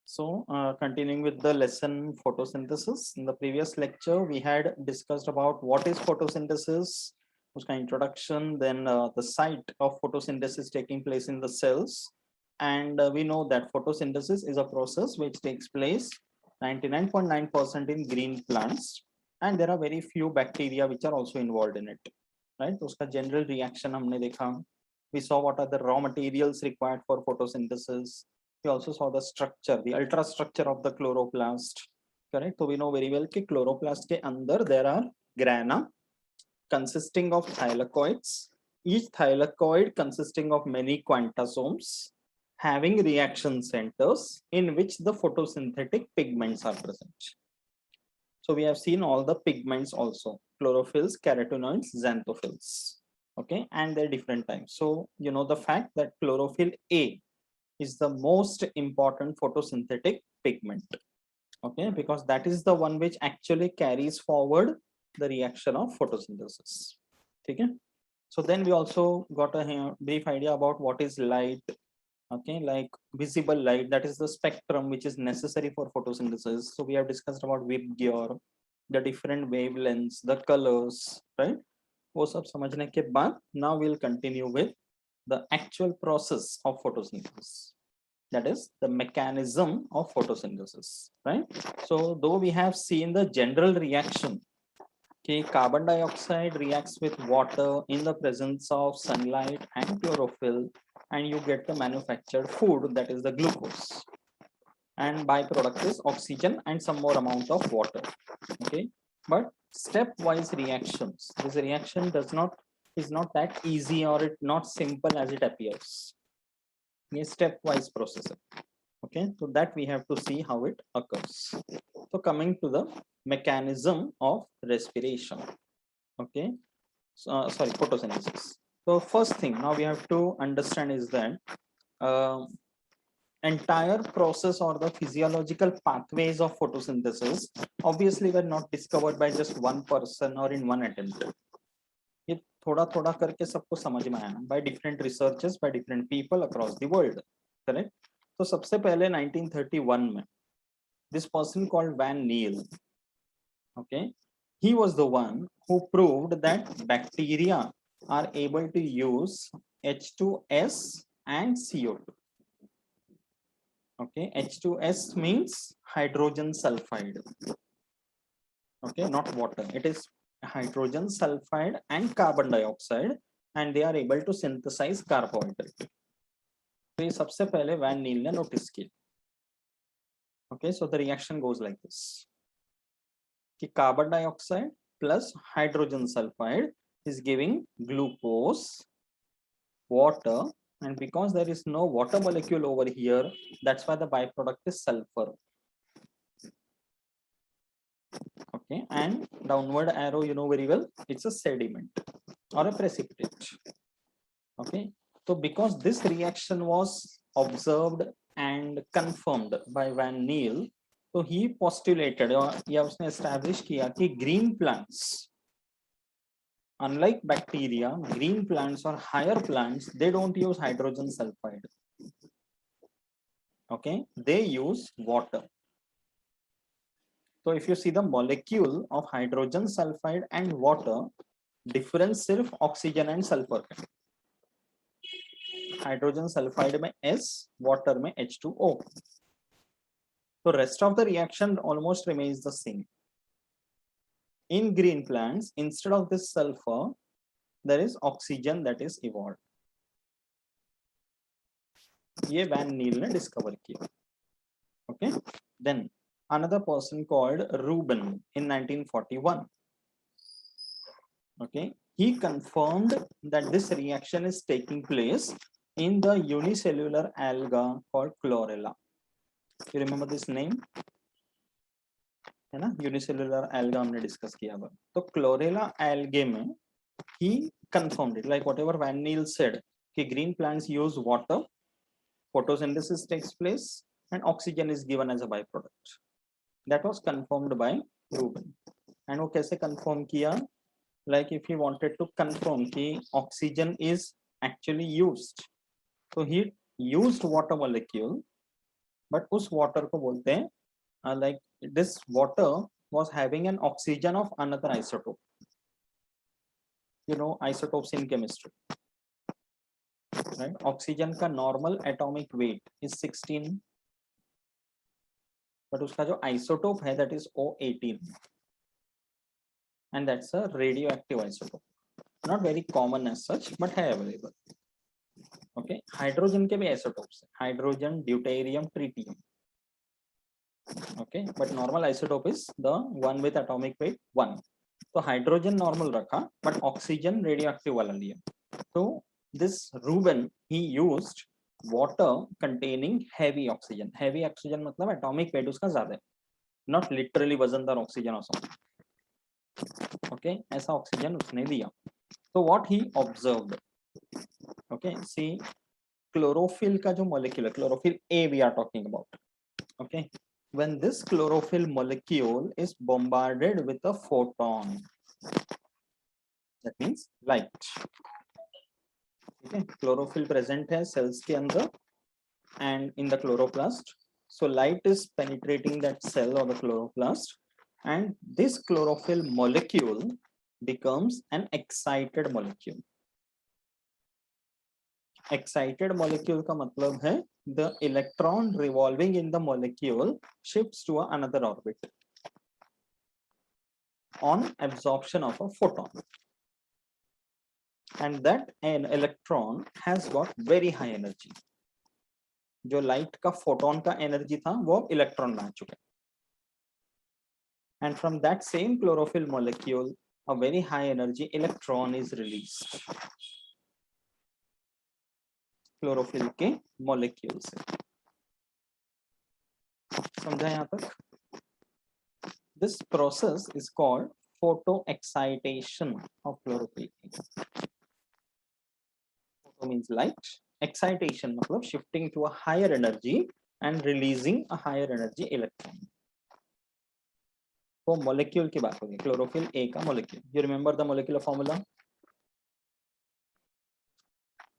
So, continuing with the lesson photosynthesis. In the previous lecture, we had discussed about what is photosynthesis, uska introduction, then the site of photosynthesis taking place in the cells. And we know that photosynthesis is a process which takes place 99.9% in green plants. And there are very few bacteria which are also involved in it, right? Uska general reaction humne dekha. We saw what are the raw materials required for photosynthesis. We also saw the structure, the ultrastructure of the chloroplast. Correct. So we know very well that chloroplast ke andar there are grana consisting of thylakoids. Each thylakoid consisting of many quantasomes having reaction centers in which the photosynthetic pigments are present. So we have seen all the pigments also: chlorophylls, carotenoids, xanthophylls. Okay, and they're different types. So you know the fact that chlorophyll A is the most important photosynthetic pigment. Okay, because that is the one which actually carries forward the reaction of photosynthesis. Okay, so then we also got a brief idea about what is light. Okay, like visible light, that is the spectrum which is necessary for photosynthesis. So we have discussed about Vibgyor, the different wavelengths, the colors, right? वो सब समझने के बाद now we'll continue with the actual process of photosynthesis, that is the mechanism of photosynthesis, right? So though we have seen the general reaction, okay, carbon dioxide reacts with water in the presence of sunlight and chlorophyll, and you get the manufactured food, that is the glucose, and byproduct is oxygen and some more amount of water. Okay, but stepwise reactions, this reaction is not that easy, or it not simple as it appears. A stepwise process. Okay, so that we have to see how it occurs. So coming to the mechanism of respiration. Okay, so, sorry, photosynthesis. So first thing now we have to understand is that entire process or the physiological pathways of photosynthesis obviously were not discovered by just one person or in one attempt. ये थोड़ा थोड़ा करके सबको समझ में आया by different researchers, by different people across the world. Correct? तो सबसे पहले 1931 में this person called Van Niel, okay, he was the one who proved that bacteria are able to use H2S and CO2. Okay, H2S means hydrogen sulfide. Okay, not water, it is hydrogen sulfide and carbon dioxide, and they are able to synthesize carbohydrate. तो ये सबसे पहले van नील ने notice किया. Okay, so the reaction goes like this. कि carbon dioxide plus hydrogen sulfide is giving glucose, water, and because there is no water molecule over here, that's why the byproduct is sulfur. Okay, and downward arrow, you know very well, it's a sediment or a precipitate. Okay, so because this reaction was observed and confirmed by Van Niel, so he postulated or या उसने establish किया कि green plants, unlike bacteria, green plants or higher plants, they don't use hydrogen sulfide. Okay, they use water. So if you see the molecule of hydrogen sulfide and water, difference सिर्फ oxygen and sulfur का. Hydrogen sulfide में S, water में H2O. So rest of the reaction almost remains the same. In green plants, instead of this sulfur, there is oxygen that is evolved. ये Van Niel ने discover किया. Okay, then another person called Rubin in 1941. Okay, he confirmed that this reaction is taking place in the unicellular alga called chlorella. You remember this name? है ना, unicellular alga हमने discuss किया था. तो chlorella algae में he confirmed it, like whatever Van Niel said, कि green plants use water, photosynthesis takes place, and oxygen is given as a byproduct. That was confirmed by Rubin. And वो कैसे confirm किया? Like if he wanted to confirm कि oxygen is actually used, so he used water molecule, but उस water को बोलते हैं like this water was having an oxygen of another isotope. You know isotopes in chemistry, right? Oxygen का normal atomic weight is 16, but उसका जो isotope है that is O18, and that's a radioactive isotope. Not very common as such, but है available. Okay, hydrogen के भी isotopes है, hydrogen, deuterium, tritium. Okay, but normal isotope is the one with atomic weight 1. तो hydrogen normal रखा but oxygen radioactive वाला लिया. तो this Ruben he used water containing heavy oxygen. Heavy oxygen मतलब atomic weight उसका ज्यादा है, नॉट लिटरली वजनदार ऑक्सीजन और समथिंग. ओके, ऐसा ऑक्सीजन उसने दिया. तो what he observed, okay, see chlorophyll का जो मॉलिक्यूल है, chlorophyll A we are talking about. Okay, when this chlorophyll molecule is bombarded with a photon, that means light. Okay, chlorophyll present है cells के अंदर and in the chloroplast, so light is penetrating that cell or the chloroplast, and this chlorophyll molecule becomes an excited molecule. Excited molecule का मतलब है the electron revolving in the molecule shifts to another orbit on absorption of a photon, and that an electron has got very high energy. जो light का photon का energy था वो electron में आ चुका है, and from that same chlorophyll molecule a very high energy electron is released. Chlorophyll के molecule से. समझा यहाँ तक? This process is called photo-excitation of chlorophyll. Photo means light, excitation मतलब shifting to a higher energy and releasing a higher energy electron. तो molecule की बात होगी, chlorophyll A का molecule. You remember the molecular formula?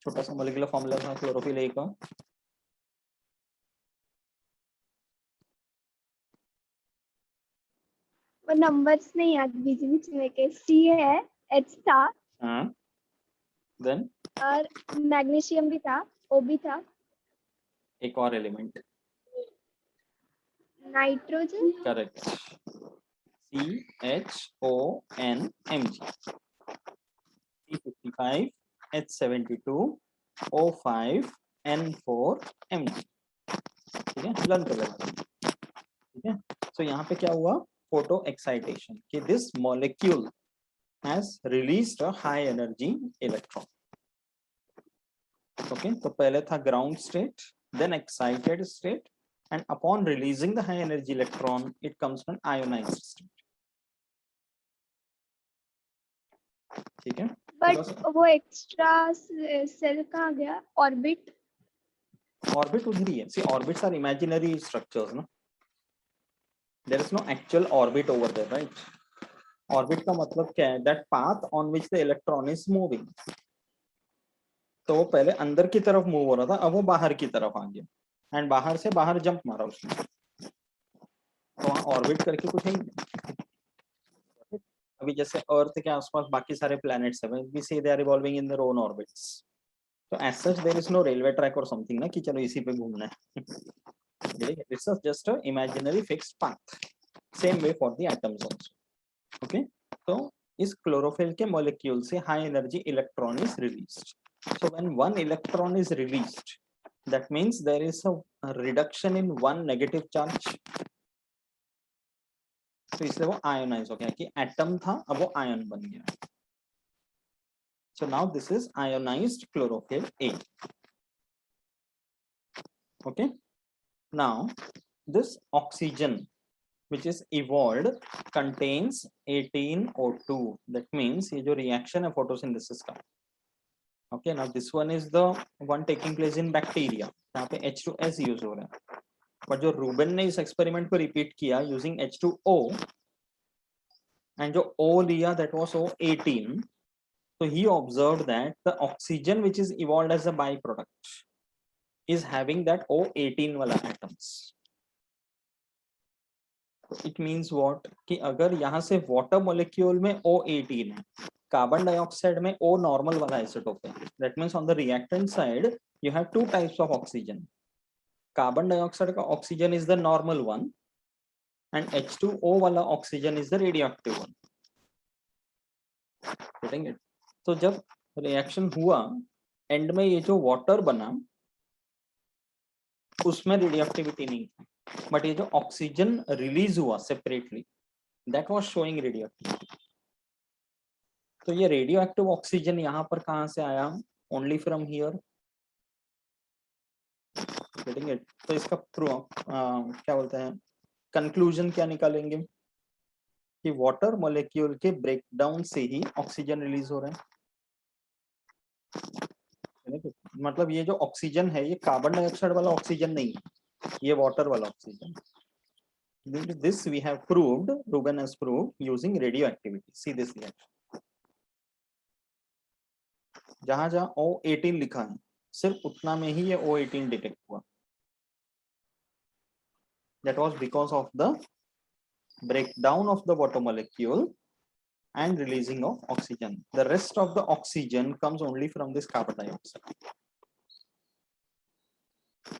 छोटा सा molecular formula था chlorophyll A का. वो नंबर्स नहीं याद, बीच में के C है, H था, हाँ, then और मैग्नीशियम भी था, O भी था, एक और element. Nitrogen. Correct. CHONMG, C55, H72, O5, N4, Mg. ठीक है, लर्न कर लेना. ठीक है, तो यहाँ पे क्या हुआ, फोटो एक्साइटेशन कि this molecule has released a high energy electron. Okay, तो पहले था ground state, then excited state, and upon releasing the high energy electron it comes to an ionized state. ठीक है, बट वो एक्स्ट्रा सेल कहाँ गया, orbit. Orbit उधर ही है. See orbits are imaginary structures ना, there is no actual orbit over there, right? Orbit का मतलब क्या है, that path on which the electron is moving. तो वो पहले अंदर की तरफ मूव हो रहा था, अब वो बाहर की तरफ आ गया एंड बाहर से बाहर जंप मारा उसने, तो वहां ऑर्बिट करके कुछ है. अभी जैसे अर्थ के आसपास बाकी सारे प्लैनेट्स हैं, we see they are revolving in their own orbits. तो as such there is no railway track और समथिंग ना कि चलो इसी पे घूमना है. It's just a imaginary fixed path. Same way for the atoms also. Okay, तो इस क्लोरोफिल के मॉलिक्यूल से high energy electron is released. So when one electron is released, that means there is a reduction in one negative charge. तो इसलिए वो ionise हो गया कि एटम था अब वो आयन बन गया. So now this is ionized chlorophyll A. Okay, now this oxygen which is evolved contains 18O2. That means ये जो reaction है photosynthesis का. Okay, now this one is the one taking place in bacteria. यहाँ पे H2S use हो रहा है. पर जो रूबेन ने इस एक्सपेरिमेंट को रिपीट किया यूजिंग H2O and जो O लिया that was O18. So he observed that the oxygen which is evolved as a byproduct is having that O18 wala atoms. It means what कि अगर यहाँ से वाटर मॉलिक्यूल में O18 है, carbon dioxide में O normal वाला isotope है, that means on the reactant side you have two types of oxygen. Carbon dioxide का oxygen is the normal one and H2O वाला oxygen is the radioactive one. Getting it? तो जब reaction हुआ and में ये जो water बना उसमें रेडियोएक्टिविटी नहीं था, बट ये जो ऑक्सीजन रिलीज हुआ separately that was showing radioactivity. तो ये रेडियोएक्टिव ऑक्सीजन यहाँ पर कहाँ से आया? Only from here. Getting it? तो इसका क्या बोलते हैं कंक्लूजन क्या निकालेंगे कि वाटर मॉलिक्यूल के ब्रेकडाउन से ही ऑक्सीजन रिलीज हो रहा है. मतलब ये जो ऑक्सीजन है ये कार्बन डाइऑक्साइड वाला ऑक्सीजन नहीं है, ये वाटर वाला oxygen. This we have proved, Ruben has proved using radioactivity. See this reaction. जहां जहां O18 लिखा है सिर्फ उतना में ही ये O18 डिटेक्ट हुआ. That was because of the breakdown of the water molecule and releasing of oxygen. The rest of the oxygen comes only from this carbon dioxide.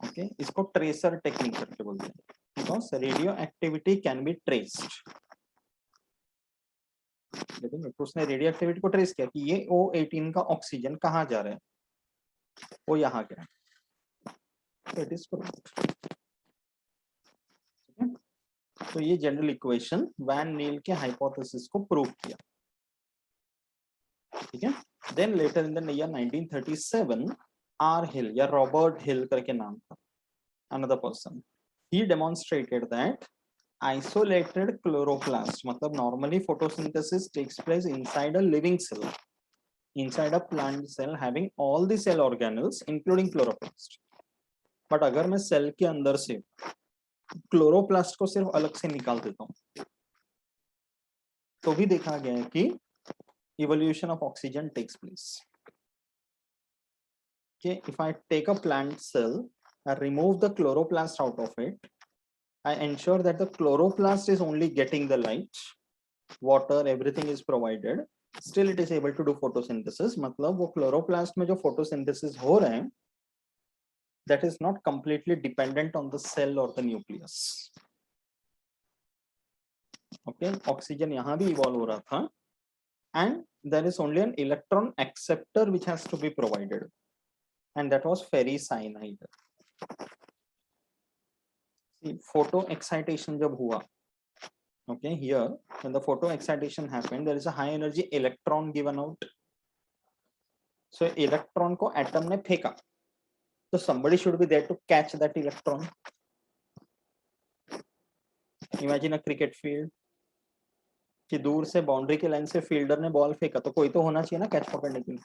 Okay, इसको tracer technique करके बोलते हैं because radioactivity can be traced. लेकिन उसने radioactivity को trace किया कि ये O18 का ऑक्सीजन कहाँ जा रहा है, वो यहाँ गया. It is proved. तो ये जनरल इक्वेशन वैन नील के हाइपोथेसिस को प्रूव किया. ठीक है. Then later in the year 1937 R Hill या रॉबर्ट हिल करके नाम था, another person, he demonstrated that isolated chloroplast, मतलब normally photosynthesis takes place inside a living cell, inside a plant cell having all the cell organelles including chloroplast. but अगर मैं cell के अंदर से क्लोरोप्लास्ट को सिर्फ अलग से निकाल देता हूं तो भी देखा गया है कि evolution of oxygen takes place. Okay, if I take a plant cell, I remove the chloroplast out of it, I ensure that the chloroplast is only getting the light, water, everything is provided. Still it is able to do photosynthesis. मतलब वो chloroplast में जो photosynthesis हो रहे हैं, that is not completely dependent on the cell or the nucleus. Okay, oxygen यहाँ भी evolve हो रहा था, and there is only an electron acceptor which has to be provided, and that was ferricyanide. Photo excitation जब हुआ, okay, here when the photo excitation happened there is a high energy electron given out. So electron को atom ने फेंका, so somebody should be there to catch that electron. Imagine a cricket field कि दूर से boundary के line से fielder ने ball फेंका तो कोई तो होना चाहिए ना कैच पकड़ने के लिए.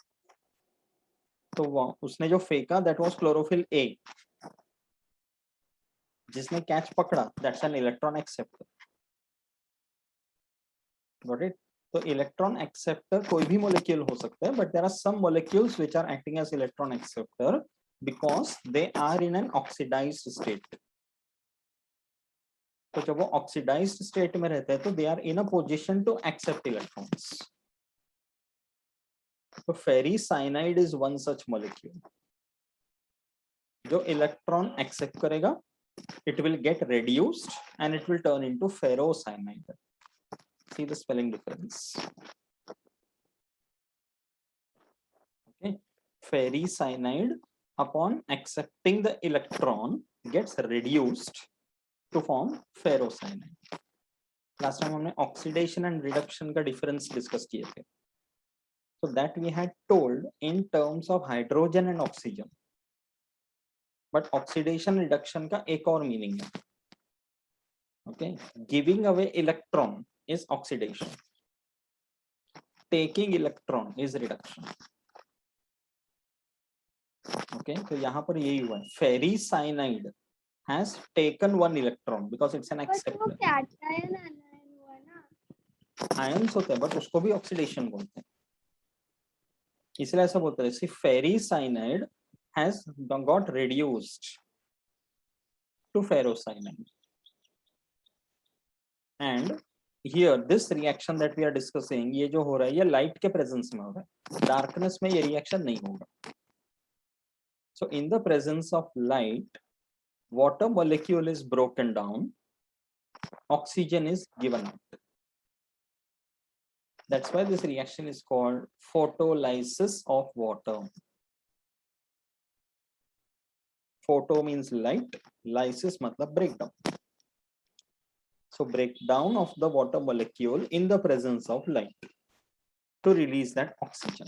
तो उसने जो फेंका that was chlorophyll A, जिसने कैच पकड़ा that's an electron acceptor. Got it? तो इलेक्ट्रॉन एक्सेप्टर कोई भी मॉलिक्यूल हो सकता है, but there are some molecules which are acting as electron acceptor because they are in an oxidised state. तो जब वो ऑक्सीडाइज्ड स्टेट में रहते हैं तो they are in a position to accept electrons. तो ferricyanide is one such molecule जो electron accept करेगा, it will get reduced and it will turn into ferrocyanide. See the spelling difference. Okay, ferricyanide upon accepting the electron gets reduced to form ferrocyanide. Last time हमने oxidation and reduction का difference discuss किए थे. So that we had told in terms of hydrogen and oxygen. But oxidation reduction का एक और meaning है. Okay, giving away electron is oxidation. Taking electron is reduction. Okay, तो यहाँ पर यही हुआ है. Ferricyanide has taken one electron because it's an acceptor. Ions होते हैं, but उसको भी oxidation बोलते हैं. इसलिए ऐसा बोलते हैं. See, ferricyanide has got reduced. to ferrocyanide. And here this reaction that we are discussing, ये जो हो रहा है ये light के presence में हो रहा है, darkness में ये reaction नहीं होगा. So in the presence of light, water molecule is broken down, oxygen is given out. That's why this reaction is called photolysis of water. Photo means light, lysis matlab breakdown. So breakdown of the water molecule in the presence of light to release that oxygen.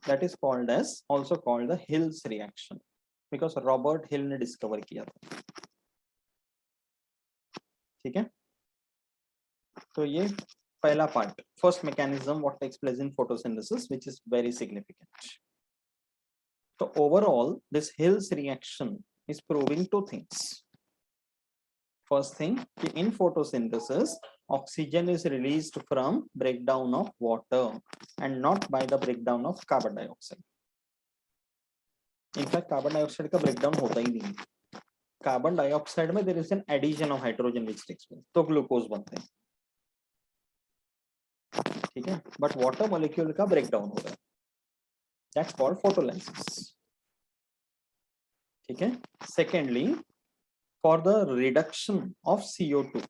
That is called as, also called the Hill's reaction, because Robert Hill ने discover किया था. ठीक है? तो ये पहला part, first mechanism what takes place in photosynthesis, which is very significant. So overall, this Hill's reaction is proving two things. First thing, in photosynthesis, oxygen is released from breakdown of water and not by the breakdown of carbon dioxide. In fact, carbon dioxide का breakdown होता ही नहीं. Carbon dioxide में there is an addition of hydrogen which takes place. तो glucose बनते हैं. ठीक है? But water molecule का breakdown हो रहा है. That's called photolysis. ठीक है? Secondly, for the reduction of CO2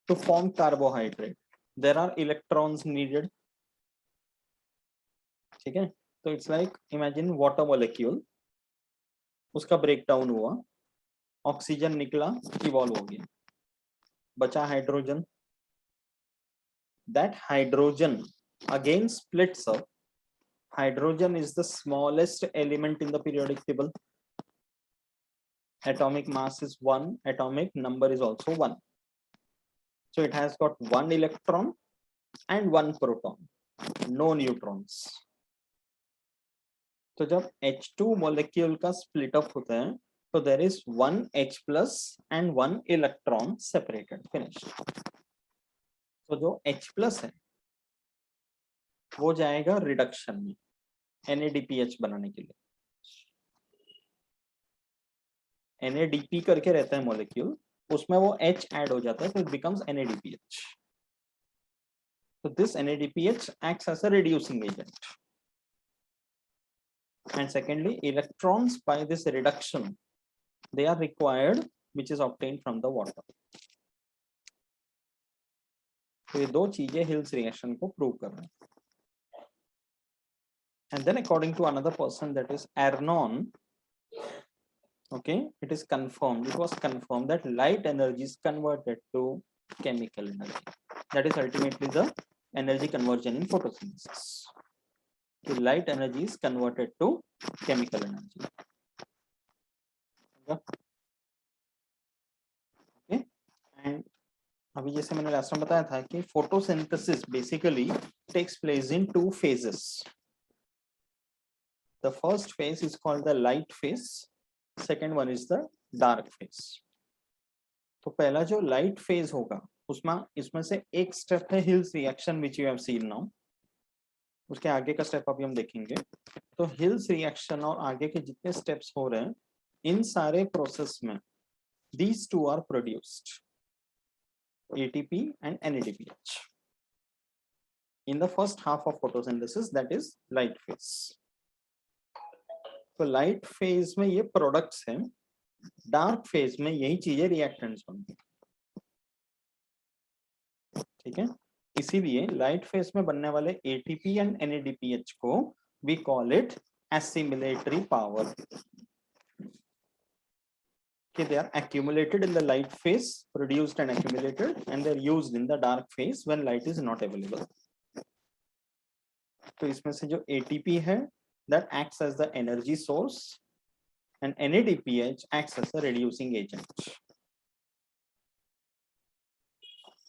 to form carbohydrate, there are electrons needed. ठीक है? So it's like, imagine water molecule, उसका breakdown हुआ, oxygen निकला, evolve हो गया, बचा hydrogen. That hydrogen again splits up. Hydrogen is the smallest element in the periodic table. Atomic mass is 1, atomic number is also 1. So it has got 1 electron and 1 proton, no neutrons. तो जब H2 molecule का split up होता है, तो there is 1 H plus and 1 electron separated, finished. तो जो H plus है, वो जाएगा reduction में, NADPH बनाने के लिए. NADP करके रहता है molecule, उसमें वो H add हो जाता है, तो it becomes NADPH. So this NADPH acts as a reducing agent. And secondly, electrons by this reduction, they are required, which is obtained from the water. तो ये दो चीजें Hill's reaction को prove कर रहे हैं. And then according to another person, that is Arnon, okay, it is confirmed, it was confirmed that light energy is converted to chemical energy. That is ultimately the energy conversion in photosynthesis. The light energy is converted to chemical energy. Okay, and अभी जैसे मैंने last में बताया था कि photosynthesis basically takes place in two phases. The first phase is called the light phase. Second one is the dark phase. तो पहला जो light phase होगा, उसमें इसमें से एक step है Hill's reaction which you have seen now. उसके आगे का step अभी हम देखेंगे. तो Hill's reaction और आगे के जितने steps हो रहे हैं, इन सारे process में these two are produced, ATP and NADPH. In the first half of photosynthesis, that is light phase. तो लाइट फेज में ये प्रोडक्ट्स हैं, डार्क फेज में यही चीजें रिएक्टेंट्स बनती हैं. ठीक है, इसीलिए लाइट फेज में बनने वाले एटीपी एंड एनएडीपीएच को we call it assimilatory power. Okay, they are accumulated in the light phase, produced and accumulated, and they are used in the dark phase when light is not available. तो इसमें से जो ATP है, that acts as the energy source, and NADPH acts as a reducing agent.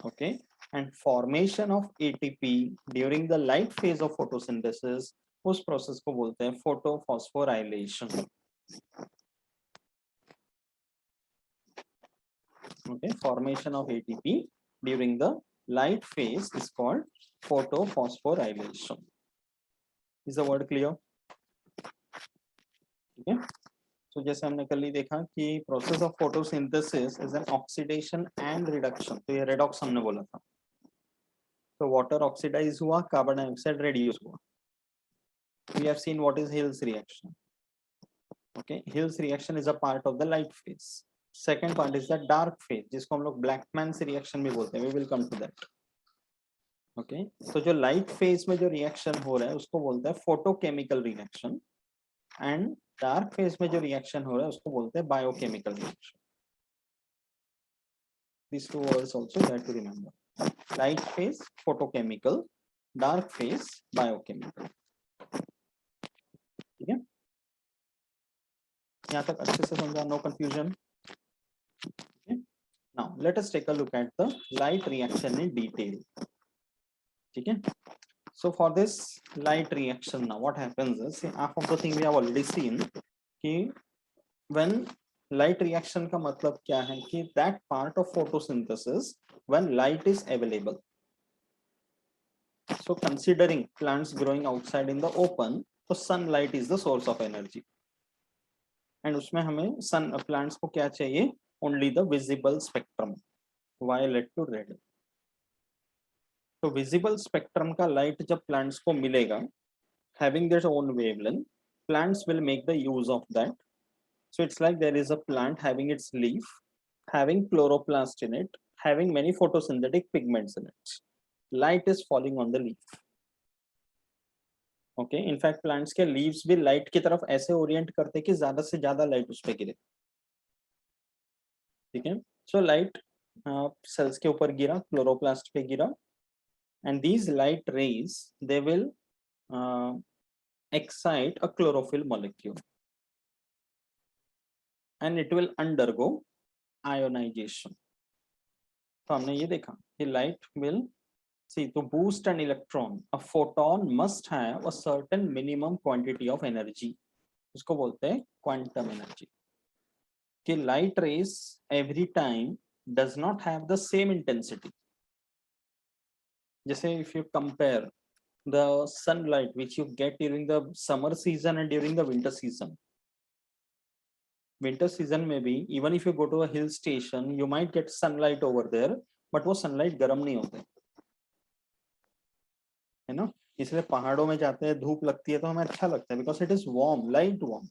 Okay, and formation of ATP during the light phase of photosynthesis, उस process को बोलते हैं photophosphorylation. Okay, formation of ATP during the light phase is called photophosphorylation. Is the word clear? Okay. तो जैसे हमने कल ही देखा कि process of photosynthesis is an oxidation and reduction, तो ये रेडॉक्स हमने बोला था। तो वाटर ऑक्सीडाइज हुआ, कार्बन डाइऑक्साइड रेड्यूस हुआ। We have seen what is Hill's reaction. Okay, Hill's reaction is a part of the light phase. Second part is the dark phase, जिसको हम लोग ब्लैकमैन्स रिएक्शन भी बोलते हैं। We will come to that. Okay, तो जो light phase में जो रिएक्शन हो रहा है उसको बोलते हैं photochemical reaction, and dark phase में जो रिएक्शन हो रहा है उसको बोलते हैं biochemical reaction. These two words also you have to remember. Light phase photochemical, dark phase biochemical. ठीक है, यहाँ तक अच्छे से समझा? No confusion? Now let us take a look at the light reaction in detail. ठीक है, so for this light reaction now what happens is, half of the thing we have already seen कि when light reaction का मतलब क्या है कि that part of photosynthesis when light is available. So considering plants growing outside in the open, so sunlight is the source of energy. And उसमें हमें sun plants को क्या चाहिए? Only the visible spectrum, violet to red. तो visible spectrum का light जब plants को मिलेगा, having their own wavelength, plants will make the use of that. So it's like there is a plant having its leaf, having chloroplast in it, having many photosynthetic pigments in it. Light is falling on the leaf. Okay, in fact plants के leaves भी light की तरफ ऐसे Orient करते हैं कि ज्यादा से ज्यादा लाइट उस पे गिरे। ठीक है, सो लाइट सेल्स के ऊपर गिरा, क्लोरोप्लास्ट पे गिरा, and these light rays they will excite a chlorophyll molecule and it will undergo ionization. तो हमने ये देखा कि light will see to boost an electron, a photon must have a certain minimum quantity of energy. इसको बोलते हैं quantum energy. कि light rays every time does not have the same intensity. जैसे if you compare the sunlight which you get during the summer season and during the winter season. Winter season में भी even if you go to a hill station you might get sunlight over there, but वो sunlight गर्म नहीं होते, है ना? इसलिए पहाड़ों में जाते हैं, धूप लगती है तो हमें अच्छा लगता है because it is warm, light warm.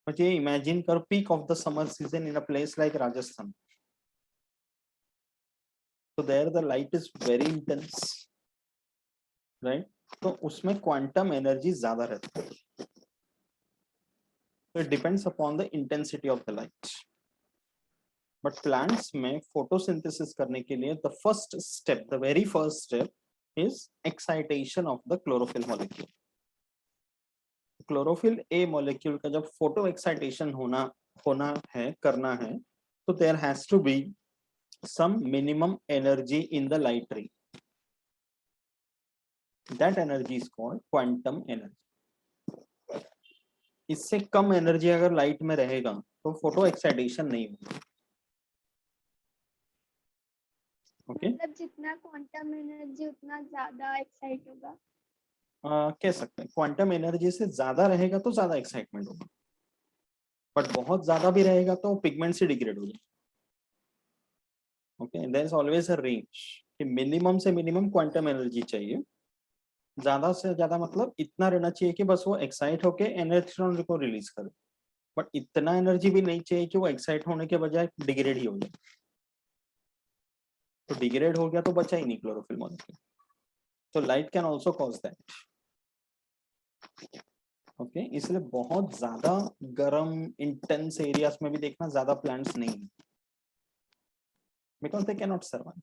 but ये imagine कर peak of the summer season in a place like Rajasthan. So there the light is very intense, right? तो उसमें quantum energy ज्यादा रहता है. So it depends upon the intensity of the light. But plants में photosynthesis करने के लिए the first step, the very first step is excitation of the chlorophyll molecule. Chlorophyll A molecule का जब photo excitation होना है, करना है, तो there has to be some minimum energy in the light ray. That energy is called quantum energy. इससे कम energy अगर light में रहेगा तो फोटो एक्साइटेशन नहीं होगा. ओके, मतलब जितना क्वांटम एनर्जी उतना ज्यादा एक्साइट होगा. कह सकते हैं क्वांटम एनर्जी से ज्यादा रहेगा तो ज्यादा एक्साइटमेंट होगा, बट बहुत ज्यादा भी रहेगा तो पिगमेंट से डिग्रेड हो जाएगा. Okay, there is always a range कि मिनिमम से मिनिमम क्वांटम एनर्जी चाहिए, ज्यादा से ज्यादा मतलब इतना रहना चाहिए कि बस वो एक्साइट होके इलेक्ट्रॉन को रिलीज करे, बट इतना एनर्जी भी नहीं चाहिए कि वो एक्साइट होने के बजाय डिग्रेड ही हो जाए. तो डिग्रेड हो गया तो बचा ही नहीं क्लोरोफिल मॉलिक्यूल. तो light can also cause that. Okay, इसलिए बहुत ज्यादा गर्म इंटेंस एरियाज में भी देखना ज्यादा प्लांट्स नहीं है, because they can not survive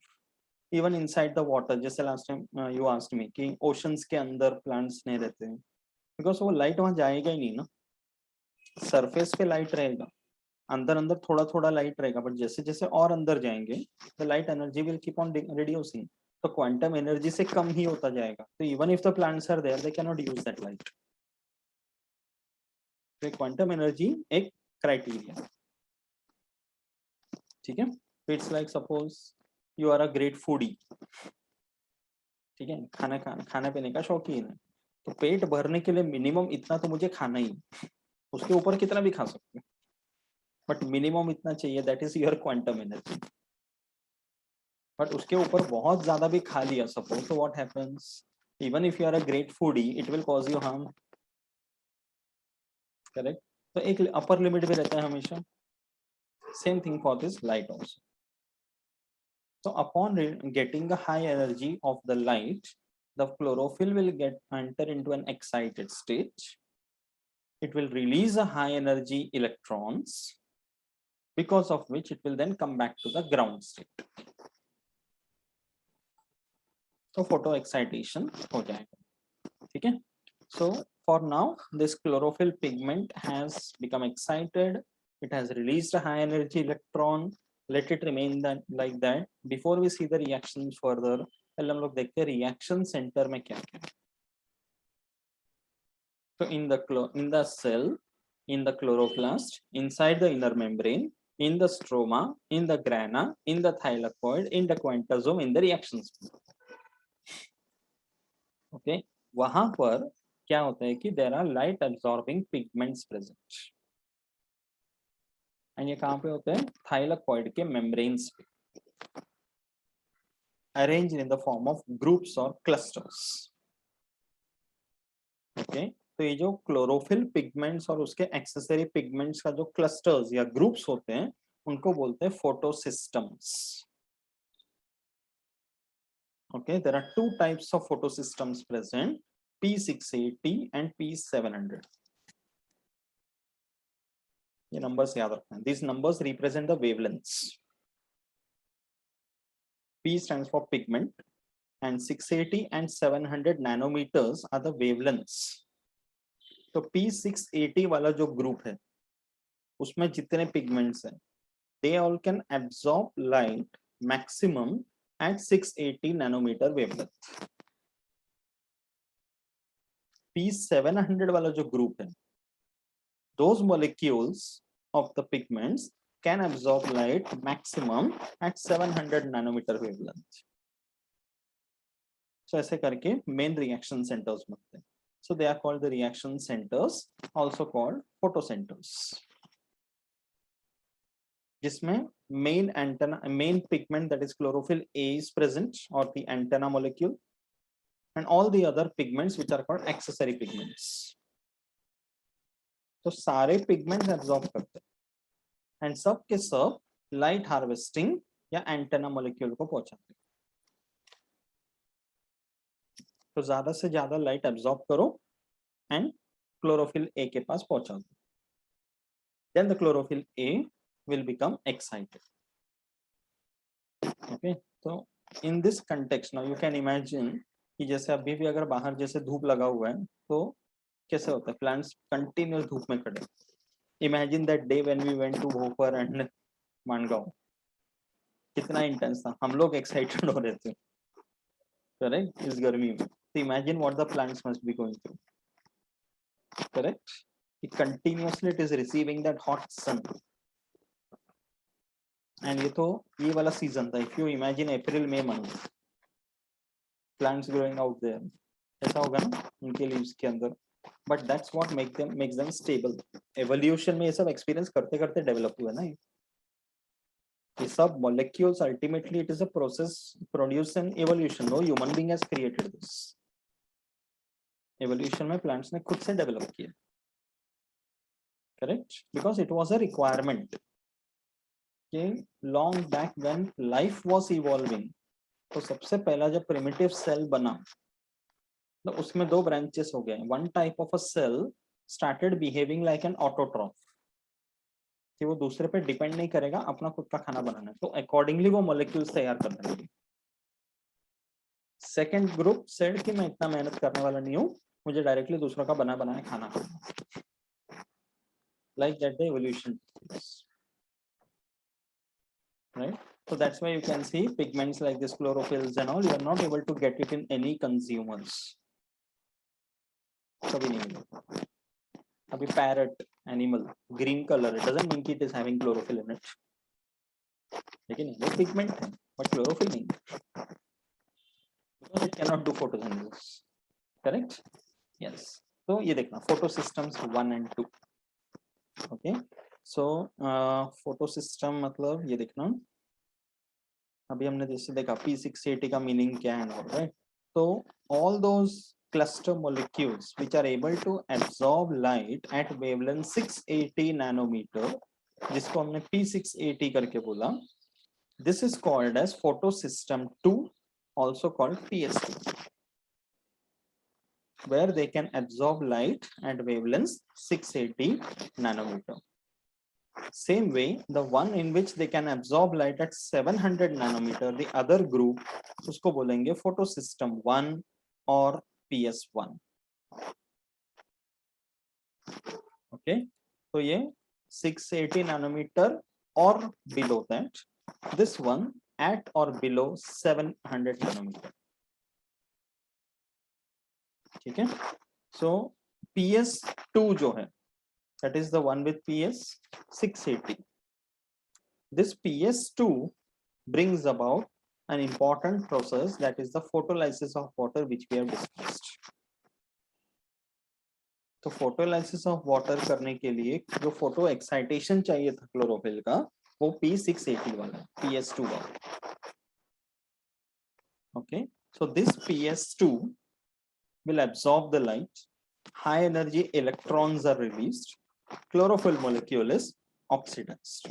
even inside the water. जैसे last time you asked me कि ओशंस के अंदर प्लांट्स नहीं रहते हैं, बिकॉज वो लाइट वहां जाएगा ही नहीं ना. सरफेस पे लाइट रहेगा, अंदर अंदर थोड़ा थोड़ा लाइट रहेगा, बट जैसे जैसे और अंदर जाएंगे the light energy will keep on reducing. तो क्वांटम एनर्जी से कम ही होता जाएगा. तो even if the plants are there they can not use that light. Quantum energy एक क्राइटेरिया. ठीक है, it's like suppose you are a great foodie. ठीक है, खाने पीने का शौकीन है, तो पेट भरने के लिए मिनिमम इतना तो मुझे खाना ही. उसके ऊपर कितना भी खा सकते हो, बट मिनिमम इतना चाहिए, that is your quantum energy. But उसके ऊपर बहुत ज्यादा भी खा लिया सपोज, तो what happens, even if you are a great foodie it will cause you harm, correct. तो एक अपर लिमिट भी रहता है हमेशा, same thing for this light also. So upon getting the high energy of the light, the chlorophyll will enter into an excited state. It will release a high energy electrons, because of which it will then come back to the ground state. So photo excitation हो जाएगा, ठीक है। So for now this chlorophyll pigment has become excited, it has released a high energy electron, let it remain that like that. Before we see the reactions further, पहले हम लोग देखते हैं reaction center में क्या क्या है। So in the cell, in the chloroplast, inside the inner membrane, in the stroma, in the grana, in the thylakoid, in the quantosome, in the reactions. Okay, वहां पर क्या होता है कि there are light absorbing pigments present. And ये कहाँ पे होते हैं, थाइलाकॉइड के मेम्ब्रेन्स पे, arranged in the form of groups और क्लस्टर्स। ओके, तो ये जो क्लोरोफिल पिगमेंट्स और उसके एक्सेसरी पिगमेंट्स का जो क्लस्टर्स या ग्रुप्स होते हैं उनको बोलते हैं photosystems. Okay, there are two types of photosystems present, P680 and P700। ये नंबर्स याद रखना, these numbers represent the wavelengths. P stands for pigment and 680 and 700 nanometers are the wavelengths. तो P680 वाला जो ग्रुप है उसमें जितने पिगमेंट्स हैं they all can absorb light maximum at 680 nanometer wavelength. P700 वाला जो ग्रुप है, those molecules of the pigments can absorb light maximum at 700 nanometer wavelength. So ऐसे करके main reaction centers बनते हैं. So they are called the reaction centers, also called photocenters. जिसमें main pigment that is chlorophyll A is present, or the antenna molecule, and all the other pigments which are called accessory pigments. तो सारे pigments absorb करते हैं and सब के सब light harvesting या antenna molecule को पहुंचाते हैं। तो ज्यादा से ज्यादा लाइट एब्जॉर्ब करो एंड क्लोरोफिल ए के पास पहुंचा दो, then the chlorophyll A will become excited. Okay, तो in this context now you can imagine कि जैसे अभी भी अगर बाहर जैसे धूप लगा हुआ है तो कैसे होता है, प्लांट्स कंटिन्यूस धूप में खड़े। Imagine that day when we went to Bhopal and Mangaon, कितना इंटेंस था, हम लोग एक्साइटेड हो रहे थे, करेक्ट, इस गर्मी में। तो imagine what the plants must be going through, correct, continuously it is receiving that hot sun. And ये तो ये वाला सीजन था, if you imagine April May month, plants growing out there, ऐसा होगा ना उनके leaves के अंदर, but that's what makes them stable. Evolution में ये सब experience करते करते develop हुआ ना ये सब molecules, ultimately it is a process produced in evolution. No human being has created this. Evolution में plants ने खुद से develop किया, correct, because it was a requirement. Okay, long back when life was evolving, तो सबसे पहला जब primitive cell बना तो उसमें दो branches हो गए। One type of a cell started behaving like an autotroph, कि वो दूसरे पे डिपेंड नहीं करेगा, अपना खुद का खाना बनाना है, तो अकॉर्डिंगली वो मॉलिक्यूल्स तैयार करने लगे। सेकेंड ग्रुप सेड कि मैं इतना मेहनत करने वाला नहीं हूँ, मुझे डायरेक्टली दूसरों का बना बनाया खाना खाना। Like that the evolution, right? So that's why you can see pigments like this chlorophylls and all, you are not able to get it in any consumers. कभी नहीं मिलेगा। अभी parrot animal green color, it doesn't mean it is having chlorophyll in it, लेकिन वो pigment है but chlorophyll नहीं, because it cannot do photosynthesis, correct? Yes. तो ये देखना photosystems 1 and 2, okay so photo system मतलब ये देखना, अभी हमने जैसे देखा P680 का मीनिंग क्या है, राइट? तो all those cluster molecules which are able to absorb light at wavelength 680 nanometer, जिसको हमने P680 करके बोला, this is called as photosystem 2, also called PS2, where they can absorb light at wavelengths 680 nanometer. Same way, the one in which they can absorb light at 700 nanometer, the other group, उसको बोलेंगे photosystem 1 or PS1. Okay, तो ये 680 nanometer or below that. This one at or below 700 nanometer. ठीक है? So PS2 जो है, that is the one with PS 680. This PS2 brings about an important process, that is the photolysis of water, which we have discussed. तो photolysis of water करने के लिए जो photo excitation चाहिए था क्लोरोफिल का, वो P680 वाला, PS2 वाला. Okay, so this PS2 will absorb the light, high energy electrons are released, chlorophyll molecule is oxidized.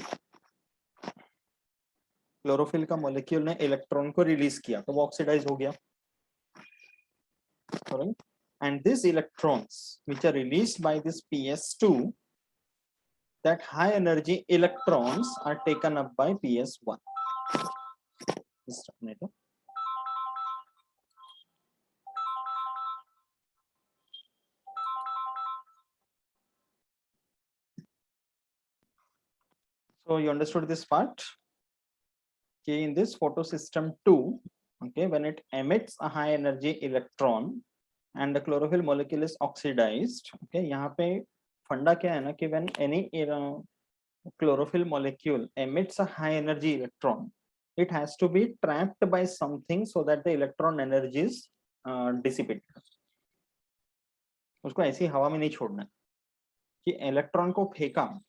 Chlorophyll का मॉलिक्यूल ने इलेक्ट्रॉन को रिलीज किया तो वो ऑक्सीडाइज हो गया, right? And these electrons which are released by this PS2, that high energy electrons are taken up by PS1. So you understood this part? Okay, in this photosystem 2, okay, when it emits a high energy electron and the chlorophyll molecule is oxidized, okay, यहाँ पे फंडा क्या है ना कि when any chlorophyll molecule emits a high energy electron, it has to be trapped by something so that the electron energy is dissipated. उसको ऐसी हवा में नहीं छोड़ना कि इलेक्ट्रॉन को फेंका,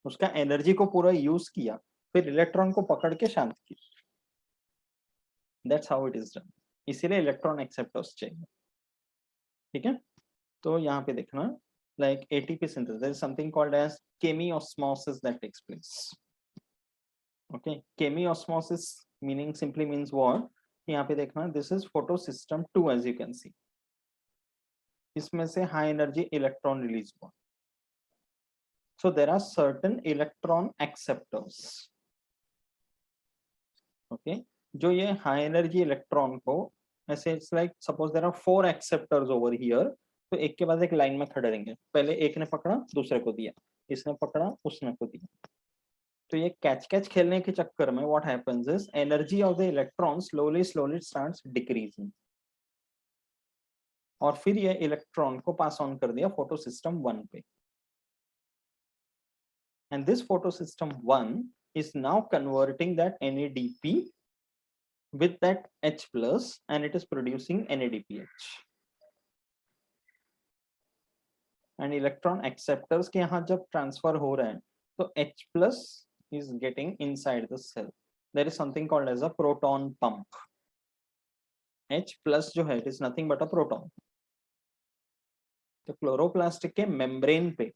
उसका एनर्जी को पूरा यूज किया, फिर इलेक्ट्रॉन को पकड़ के शांत किया. That's how it is done. इसीलिए इलेक्ट्रॉन एक्सेप्टर्स चाहिए. ठीक है, तो यहाँ पे देखना, like ATP synthesis, there is something called as chemiosmosis that takes place. Okay, chemiosmosis meaning simply means what? यहाँ पे देखना, this is photosystem 2 as you can see. इसमें से high energy electron release हुआ. So there are certain electron acceptors. Okay, जो ये high energy electron को ऐसे, it's like suppose there are 4 acceptors over here, तो एक के बाद एक लाइन में खड़े रहेंगे. पहले एक ने पकड़ा, दूसरे को दिया, इसने पकड़ा, उसने को दिया. तो ये कैच कैच खेलने के चक्कर में what happens is energy of the electron slowly starts decreasing, और फिर ये इलेक्ट्रॉन को पास ऑन कर दिया फोटोसिस्टम 1 पे. And this photosystem 1 is now converting that NADP with that H plus, and it is producing NADPH. And electron acceptors के यहाँ जब transfer हो रहे हैं, तो H plus is getting inside the cell. There is something called as a proton pump. H plus जो है, it is nothing but a proton. तो क्लोरोप्लास्ट के मेम्ब्रेन पे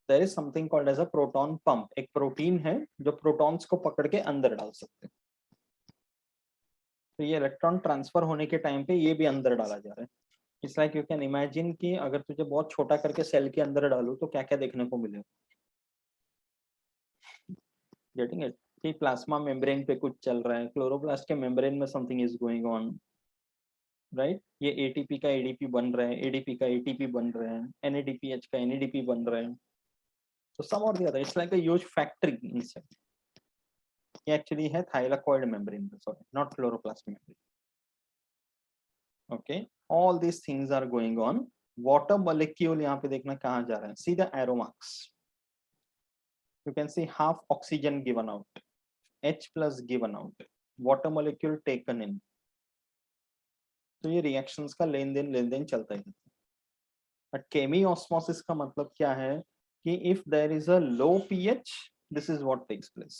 there is something called as a proton pump. एक protein है जो protons को पकड़ के अंदर डाल सकते हैं. तो ये इलेक्ट्रॉन ट्रांसफर होने के टाइम पे ये भी अंदर डाला जा रहा है. It's like you can imagine कि अगर तुझे बहुत छोटा करके सेल के अंदर डालूं तो क्या क्या देखने को मिलेगा. Getting it? कि प्लाज्मा मेम्ब्रेन पे कुछ चल रहा है, क्लोरोप्लास्ट के मेम्ब्रेन में something is going on, right? ये एटीपी का एडीपी बन रहा है, एडीपी का एटीपी बन रहा है, एनएडीपीएच का एनएडीपी बन रहा है. तो some or the other, it's like a huge factory inside. ये एक्चुअली है thylakoid membrane, sorry not chloroplast membrane. Okay, all these things are going on. Water molecule यहाँ पे देखना कहाँ जा रहा है. See the arrow marks. You can see half oxygen given out, H plus given out, water molecule taken in. तो ये reactions का लेन देन चलता है. बट केमियोस्मोसिस का मतलब क्या है कि if there is a low pH, this is what takes place.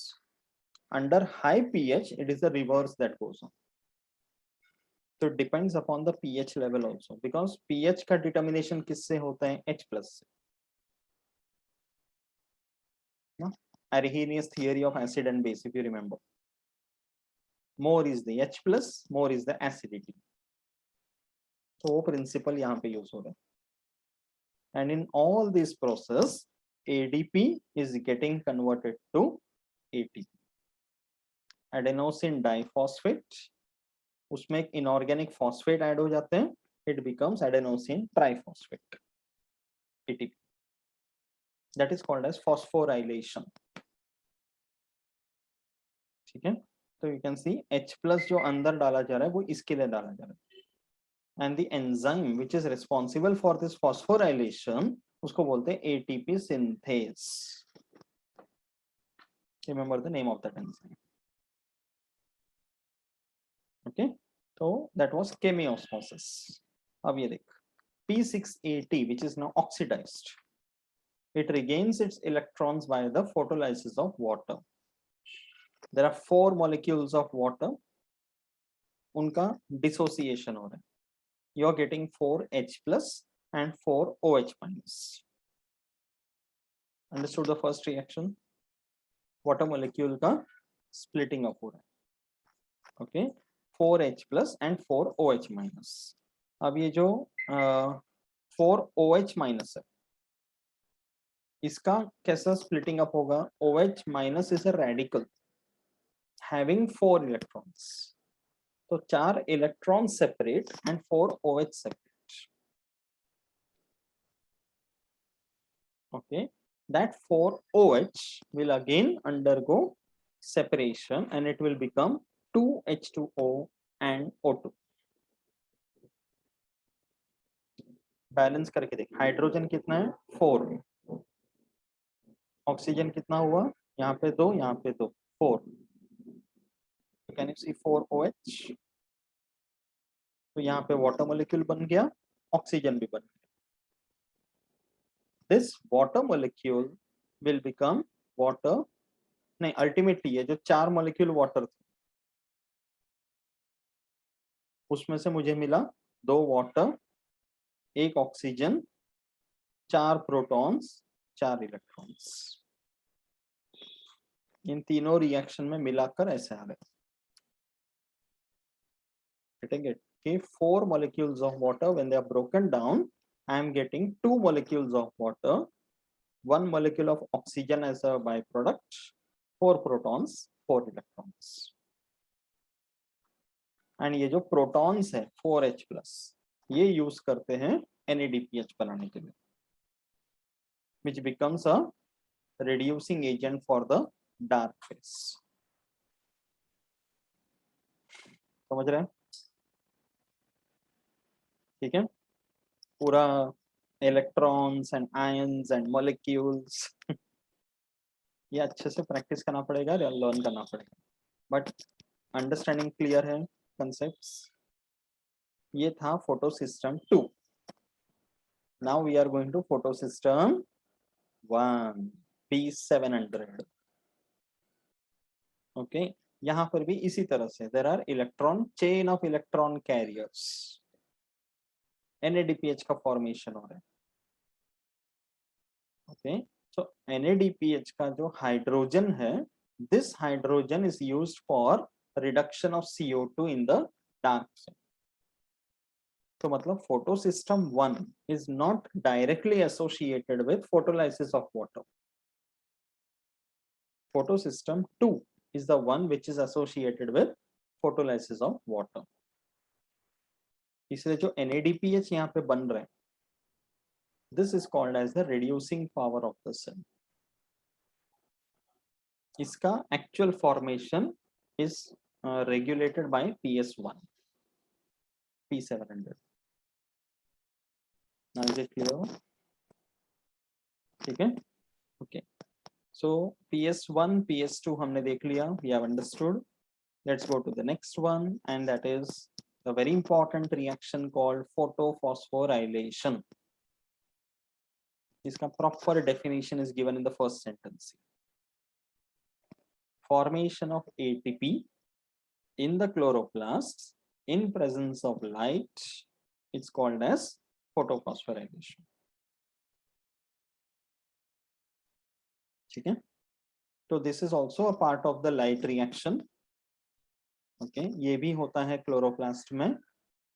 Under high pH it is the reverse that goes on. तो depends upon the pH level also, because pH का determination किससे होता है? H प्लस से ना. Arrhenius theory of acid and base, if you remember. More is the H plus, more is the acidity. तो वो principal यहाँ पे यूज हो रहा है. And in all this process, ADP is getting converted to ATP. Adenosine diphosphate, उसमें एक inorganic phosphate add हो जाते हैं, it becomes adenosine triphosphate, ATP. That is called as phosphorylation. ठीक है. तो you can see H plus जो अंदर डाला जा रहा है वो इसके लिए डाला जा रहा है. And the enzyme which is responsible for this phosphorylation, उसको बोलते हैं ATP synthase. Remember the name of that enzyme. Okay, so that was chemiosmosis. अब ये देख, P680 which is now oxidized, it regains its electrons by the photolysis of water. There are 4 molecules of water, उनका dissociation हो रहा है. You are getting 4H plus and 4OH minus. Understood the first reaction? Water molecule का splitting up हो रहा है. Okay, 4H plus and 4OH minus. अब ये जो 4OH minus है, इसका कैसा splitting up होगा? OH minus is a radical having 4 electrons. तो 4 electrons separate and 4 OH separate. Okay, that 4 OH will again undergo separation and it will become 2H2O and O2. Balance करके देख, hydrogen कितना है? 4. Oxygen कितना हुआ? यहाँ पे 2, यहाँ पे 2, 4. Can you see 4OH? तो यहाँ पे वाटर मॉलिक्यूल बन गया, ऑक्सीजन भी बन गया. This water molecule will become water, नहीं अल्टीमेटली ये जो 4 मॉलिक्यूल वाटर थे उसमें से मुझे मिला 2 वाटर, 1 ऑक्सीजन, 4 प्रोटॉन्स, 4 इलेक्ट्रॉन्स. इन तीनों रिएक्शन में मिलाकर ऐसे आ रहे. Getting it? Okay, 4 molecules of water, when they are broken down, I am getting 2 molecules of water, 1 molecule of oxygen as a byproduct, 4 protons, 4 electrons. And ये जो protons है 4H plus, ये use करते हैं NADPH बनाने के लिए, which becomes a reducing agent for the dark phase. समझ रहे हैं? ठीक है, पूरा electrons and ions and molecules ये अच्छे से प्रैक्टिस करना पड़ेगा, लर्न करना पड़ेगा. बट अंडरस्टैंडिंग क्लियर है कंसेप्ट्स. ये था photo system 2. Now we are going to photo system 1, P700. Okay, यहाँ पर भी इसी तरह से there are electron, chain of electron carriers. NADPH का फॉर्मेशन हो रहा है. ओके, so NADPH का जो हाइड्रोजन है, this hydrogen is used for reduction of CO2 in the dark zone. तो मतलब photosystem 1 is not directly associated with photolysis of water. Photosystem 2 is the one which is associated with photolysis of water. इसलिए जो NADPH यहाँ पे बन रहे हैं, this is called as the reducing power of the cell. इसका actual formation is regulated by PS1, P700. Now is it clear? ठीक है, okay. So PS1, PS2 हमने देख लिया, we have understood. Let's go to the next one, and that is the very important reaction called photophosphorylation. इसका proper definition is given in the first sentence. Formation of ATP in the chloroplasts in presence of light, it's called as photophosphorylation. ठीक है, तो this is also a part of the light reaction. Okay, ये भी होता है chloroplast में.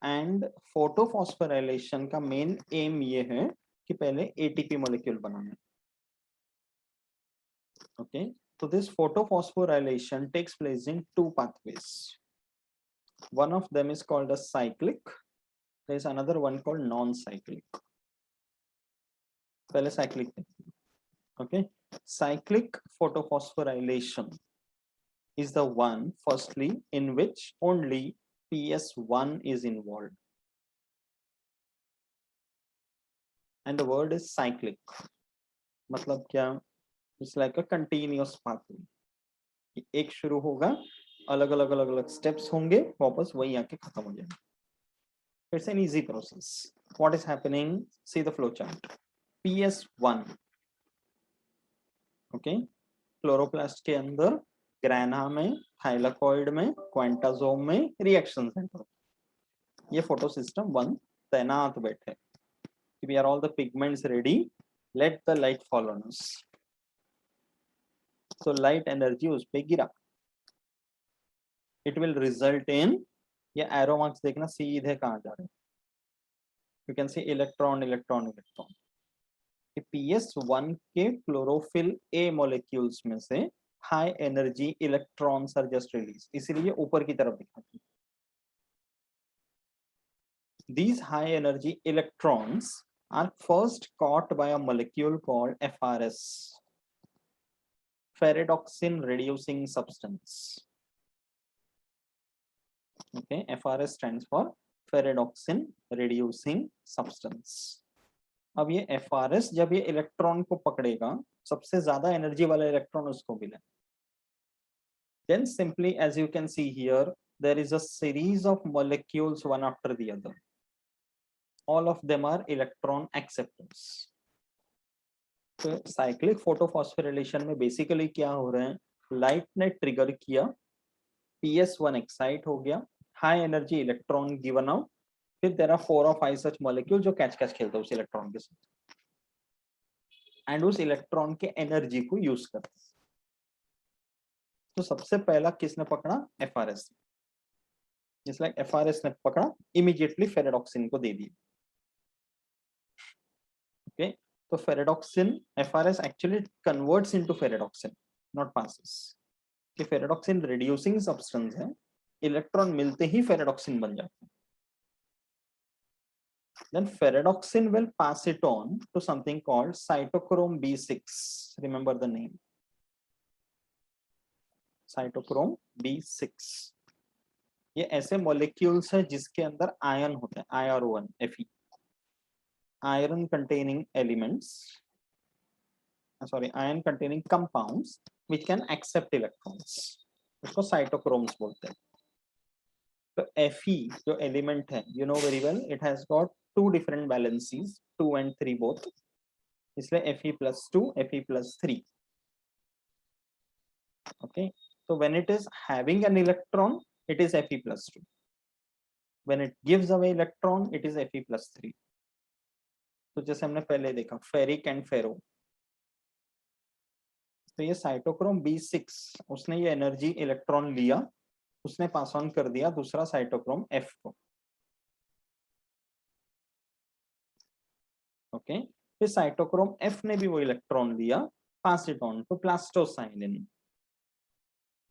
And photophosphorylation का main M ये है कि पहले ATP molecule banana. Okay, so this photophosphorylation takes place in two pathways. One of them is called a cyclic. There is another one called non-cyclic. पहले cyclic. Okay, cyclic photophosphorylation is the one firstly in which only PS1 is involved. And the word is cyclic. मतलब क्या? It's like a continuous pathway. एक शुरू होगा, अलग अलग अलग अलग स्टेप्स होंगे, वापस वही आके खत्म हो जाएगा. It's an easy process. What is happening? See the flow chart. PS1. Okay, chloroplast के अंदर ग्रैना में, थाइलाकॉइड में, क्वांटासोम में रिएक्शन सेंटर. ये फोटोसिस्टम 1 तैनात बैठे. We are all the pigments ready. Let the light fall on us. So light energy उस पे गिरा. It will result in, ये arrow marks देखना सीधे कहाँ जा रहे हैं. You can see electron, electron, electron. PS1 के क्लोरोफिल A molecules में से high energy electrons are just released. इसीलिए ऊपर की तरफ दिखाती. These high energy electrons are first caught by a molecule called FRS, ferredoxin reducing substance. Okay, FRS stands for ferredoxin reducing substance. अब ये FRS जब ये इलेक्ट्रॉन को पकड़ेगा, सबसे ज्यादा एनर्जी वाला इलेक्ट्रॉन उसको मिले. Then simply, as you can see here, there is a series of molecules one after the other. All of them are electron acceptors. तो cyclic photophosphorylation में basically क्या हो रहा है? लाइट ने ट्रिगर किया, PS1 एक्साइट हो गया, high energy electron given out, फिर there are 4 or 5 such molecule जो कैच खेलता है उस इलेक्ट्रॉन के साथ, एंड उस इलेक्ट्रॉन के एनर्जी को यूज करते हैं. तो सबसे पहला किसने पकड़ा? FRS. Just like FRS ने पकड़ा, इमीडिएटली फेरेडॉक्सिन को दे दिया. ओके, तो ferredoxin, FRS actually converts into ferredoxin, not passes. कि फेरेडॉक्सिन रिड्यूसिंग सब्सटेंस है, इलेक्ट्रॉन मिलते ही फेरेडॉक्सिन बन जाता है. Then ferredoxin will pass it on to something called cytochrome B6. Remember the name. Cytochrome B6. ये ऐसे molecules है जिसके अंदर आयन होते हैं, IR1 Fe. Iron containing elements. Iron containing compounds which can accept electrons. उसको cytochromes बोलते हैं. तो Fe जो element है, you know very well, it has got two different valencies, 2 and 3 both. इसलिए Fe+2, Fe+3. Okay, so when it is having an electron, it is Fe+2. When it gives away electron, it is Fe+3. तो जैसे हमने पहले देखा ferric and फेरो, तो ये cytochrome B6, उसने ये एनर्जी इलेक्ट्रॉन लिया, उसने पास ऑन कर दिया दूसरा साइटोक्रोम F को. ओके, फिर साइटोक्रोम F ने भी वो इलेक्ट्रॉन लिया, pass it on to plastocyanin.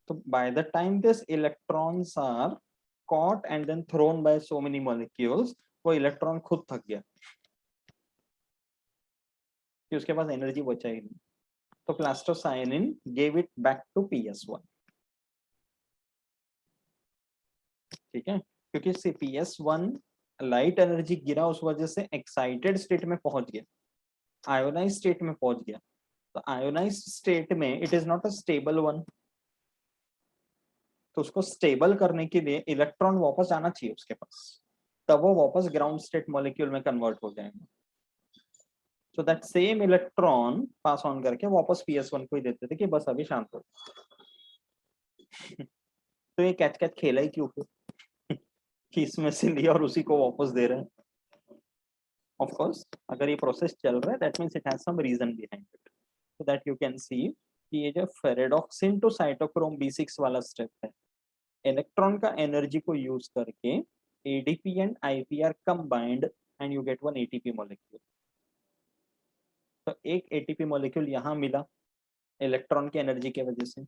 तो by the time this electrons are caught and then thrown by so many molecules, वो इलेक्ट्रॉन खुद थक गया कि उसके पास एनर्जी बचा ही नहीं. तो plastocyanin gave it back to PS1. ठीक है, क्योंकि से PS1 लाइट एनर्जी गिरा, उस वजह से एक्साइटेड स्टेट में पहुंच गया, आयोनाइज स्टेट में पहुंच गया. तो आयोनाइज स्टेट में it is not a stable one, तो उसको स्टेबल करने के लिए इलेक्ट्रॉन वापस आना चाहिए उसके पास, तब वो वापस ग्राउंड स्टेट मॉलिक्यूल में कन्वर्ट हो जाएगा. So that same electron pass on करके वापस PS1 को ही देते थे कि बस अभी शांत हो। तो ये कैच कैच खेला ही क्यों फिर? कि इसमें से लिया और उसी को वापस दे रहे हैं। ऑफ कोर्स अगर ये प्रोसेस चल रहा है that means it has some reason behind it, so that you can see कि ये जो फेरेडॉक्सिन टू साइटोक्रोम B6 वाला स्टेप है, इलेक्ट्रॉन का एनर्जी को यूज करके ADP and IP are combined and you get one ATP molecule. तो एक ATP मॉलिक्यूल यहाँ मिला इलेक्ट्रॉन की एनर्जी की वजह से।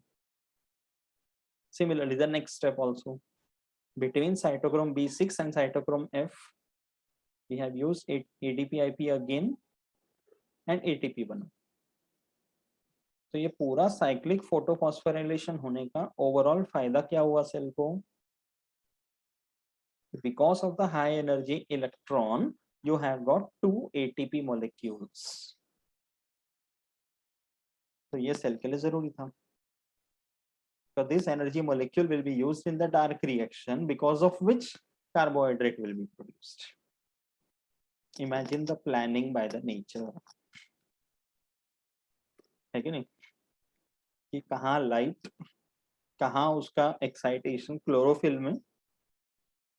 Similarly the next step also between cytochrome B6 and cytochrome F we have used ADP IP again and ATP बना। तो ये पूरा साइक्लिक फोटोफॉस्फोराइलेशन होने का ओवरऑल फायदा क्या हुआ सेल को? Because of the high energy electron you have got 2 ATP molecules। तो ये सेल के लिए जरूरी था। So this energy molecule will be used in the dark reaction because of which carbohydrate will be produced। Imagine the planning by the nature, है कि नहीं? कि कहाँ लाइट, कहाँ उसका एक्साइटेशन क्लोरोफिल में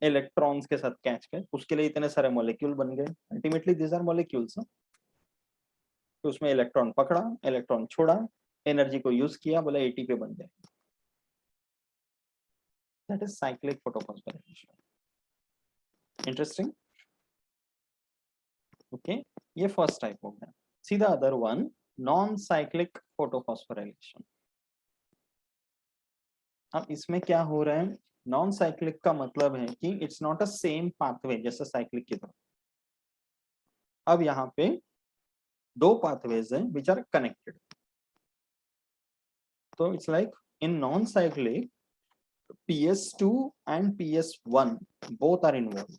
इलेक्ट्रॉन्स के साथ कैच कर, उसके लिए इतने सारे मॉलिक्यूल बन गए। Ultimately this are molecules. तो उसमें इलेक्ट्रॉन पकड़ा, इलेक्ट्रॉन छोड़ा, एनर्जी को यूज किया, बोला ATP बन गया। That is cyclic photophosphorylation. Interesting. Okay, ये फर्स्ट टाइप हो गया। See the other one, non cyclic photophosphorylation. अब इसमें क्या हो रहा है? नॉन साइक्लिक का मतलब है कि it's not a same pathway जैसे साइक्लिक की तरह। अब यहाँ पे दो पाथवेज हैं विच आर कनेक्टेड। तो it's like in non cyclic PS2 and PS1 both are involved।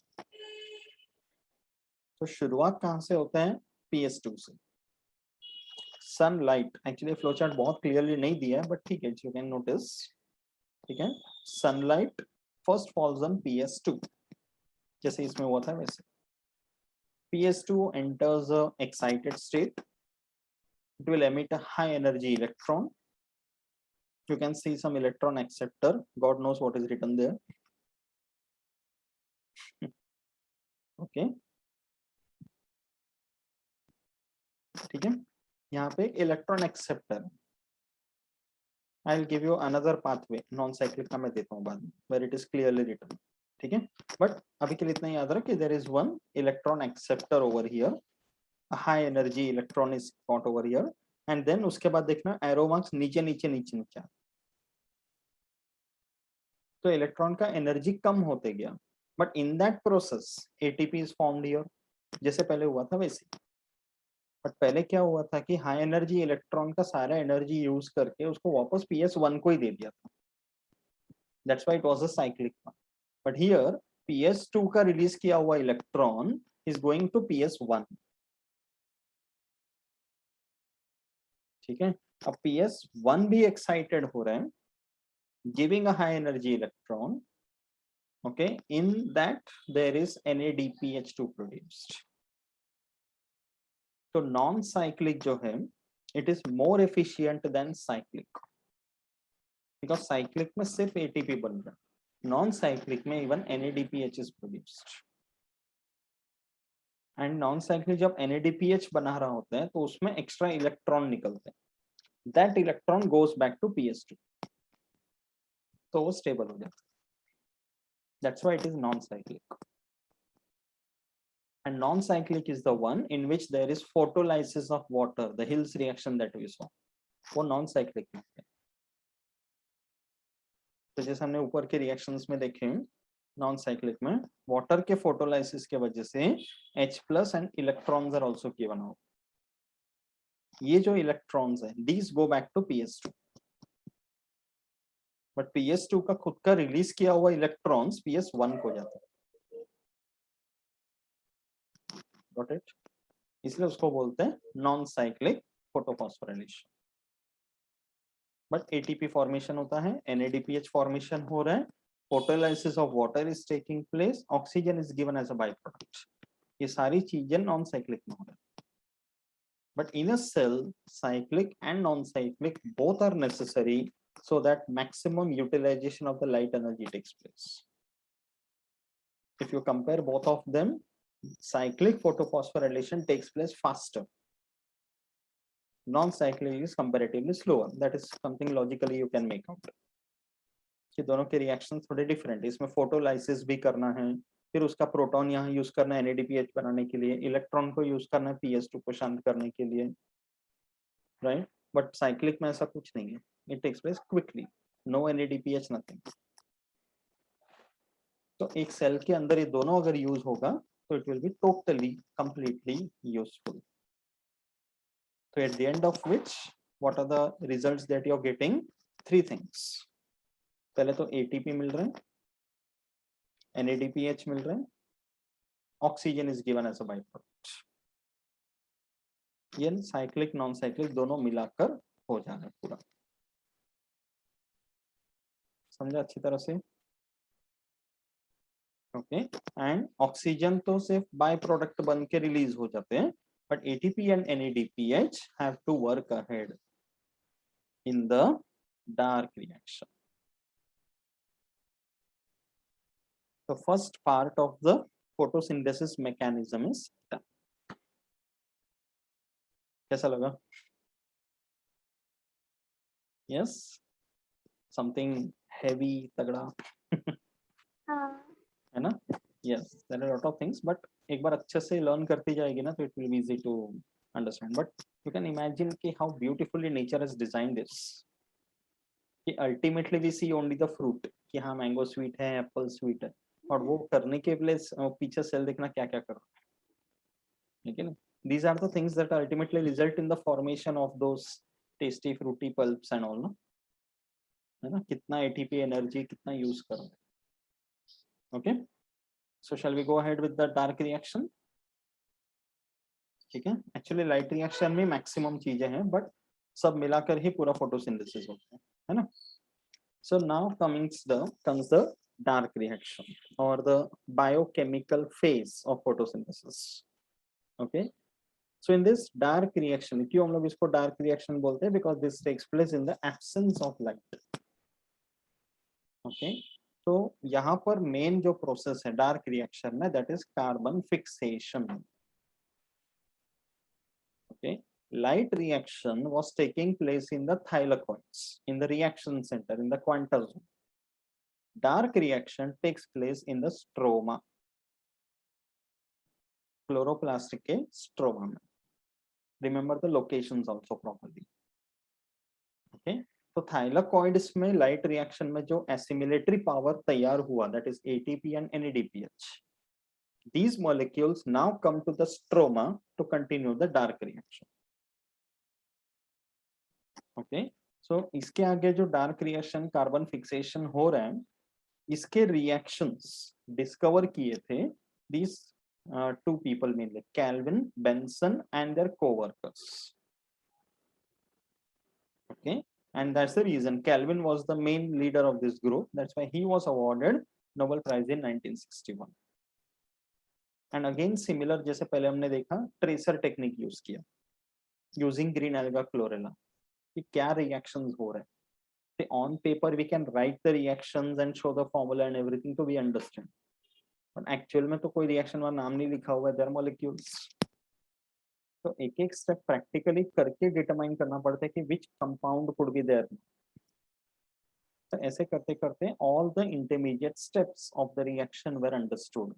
तो शुरुआत कहां से होता है? PS2 से। सनलाइट, एक्चुअली फ्लो चार्ट बहुत क्लियरली नहीं दिया है बट ठीक है, यू कैन नोटिस। ठीक है, sunlight first falls on PS2 जैसे इसमें हुआ था वैसे। PS2 enters a excited state, it will emit a high energy electron। You can see some electron acceptor, God knows what is written there। okay, ठीक है, यहाँ पे electron acceptor. I will give you another pathway, non cyclic का मैं देता हूँ बाद में, where it is clearly written. ठीक है, बट अभी के लिए इतना याद रख कि there is one electron acceptor over here, high energy electron is got over here, and then उसके बाद देखना एरो मार्क्स नीचे नीचे नीचे नीचे। तो इलेक्ट्रॉन का एनर्जी कम होते गया, but in that process ATP is formed here, जैसे पहले हुआ था वैसे। बट पहले क्या हुआ था कि हाई एनर्जी इलेक्ट्रॉन का सारा एनर्जी यूज करके उसको वापस PS1 को ही दे दिया था। That's why it was a cyclic one. But here PS2 का रिलीज किया हुआ electron is going to PS1। ठीक है, अब PS1 भी एक्साइटेड हो रहा है, giving a high energy electron. okay, in that there is NADPH2 produced। तो नॉन साइक्लिक जो है it is more efficient then cyclic, because cyclic में सिर्फ ATP बन रहा है, नॉन साइक्लिक में even NADPH is produced. And non cyclic जब NADPH बना रहा होता है तो उसमें एक्स्ट्रा इलेक्ट्रॉन निकलते हैं, that electron goes back to PS2, तो वो स्टेबल हो जाता है। That's why it is non cyclic. And non-cyclic is the one in which there is photolysis of water, the Hill's reaction that we saw, वो non-cyclic में है। तो जैसे हमने ऊपर के रिएक्शंस में देखे, नॉन साइक्लिक में वाटर के फोटोलाइसिस के वजह से H+ and electrons are also given out. ये जो इलेक्ट्रॉन्स है these go back to PS2, but PS2 का खुद का रिलीज किया हुआ इलेक्ट्रॉन्स PS1 को जाता है। Got it? इसलिए उसको बोलते हैं non cyclic photophosphorylation. But ATP formation होता है, NADPH फॉर्मेशन हो रहा है, photolysis of water is taking place, oxygen is given as a by product. ये सारी चीजें नॉन साइक्लिक में हो रहा है। But in a cell, cyclic and non-cyclic both are necessary so that maximum utilization of the light energy takes place. If you compare both of them, cyclic photophosphorylation takes place faster. Non-cyclic is comparatively slower. That is something logically you can make out. कि दोनों के reaction थोड़े different है. इसमें photolysis भी करना है, फिर उसका प्रोटॉन यहाँ यूज करना है NADPH बनाने के लिए, इलेक्ट्रॉन को यूज करना है PS2 को शांत करने के लिए, राइट. बट साइक्लिक में ऐसा कुछ नहीं है. It takes place quickly, no NADPH nothing. तो एक सेल के अंदर ये दोनों अगर यूज होगा तो it will be totally completely useful. तो at the end of which what are the results that you are getting? Three things. पहले तो ATP मिल रहा है, NADPH मिल रहा है, oxygen is given as a by product. ये साइक्लिक नॉन साइक्लिक दोनों मिलाकर हो जाना पूरा. समझा अच्छी तरह से? ओके. एंड ऑक्सीजन तो सिर्फ बाय प्रोडक्ट बन के रिलीज हो जाते हैं, but ATP and NADPH have to work ahead in the dark reaction. The first part of the photosynthesis mechanism is done. कैसा लगा? Yes, something heavy, तगड़ा. है ना? Yes, there are a lot of things, but एक बार अच्छे से learn करती जाएगी ना, तो it will be easy to understand. But you can imagine कि how beautifully nature has designed this. कि ultimately we see only the fruit, कि हाँ mango sweet है, apple sweet है, और वो करने के लिए पीछे सेल देखना क्या क्या कर रहा है. ठीक है ना? These are the things that ultimately result in the formation of those tasty fruity pulps and all, no? है ना? कितना ATP energy कितना यूज कर रहे हैं. Okay, so shall we go ahead with the dark reaction? ठीक है. Actually light reaction में maximum चीजें हैं, but सब मिलाकर ही पूरा photosynthesis होता है ना? So now comes the dark reaction or the biochemical phase of photosynthesis. Okay. So in this dark reaction, क्यों हम लोग इसको dark reaction बोलते हैं? Because this takes place in the absence of light. Okay. तो यहाँ पर मेन जो प्रोसेस है डार्क रिएक्शन में, that is carbon fixation. Okay. Light reaction was taking place in the thylakoids, in the reaction center, in the quantum zone. Dark reaction takes place in the stroma, chloroplast के stroma में. Remember the locations also properly. Okay. तो thylakoids में light reaction में जो assimilatory power तैयार हुआ, that is ATP and NADPH. These molecules now come to the stroma to continue the dark reaction. Okay. So इसके आगे जो dark reaction carbon fixation हो रहा है, इसके reactions discover किए थे these two people mainly, Calvin, Benson and their co-workers. Okay. And that's the reason Calvin was the main leader of this group. That's why he was awarded Nobel Prize in 1961. And again similar जैसे पहले हमने देखा tracer technique use किया using green alga chlorella कि क्या reactions हो रहे हैं. On paper we can write the reactions and show the formula and everything तो we understand. But actual में तो कोई reaction वाला नाम नहीं लिखा हुआ है, their molecules. तो एक एक step practically करके determine करना पड़ता है कि which compound could be there. तो ऐसे करते करते all the intermediate steps of the reaction were understood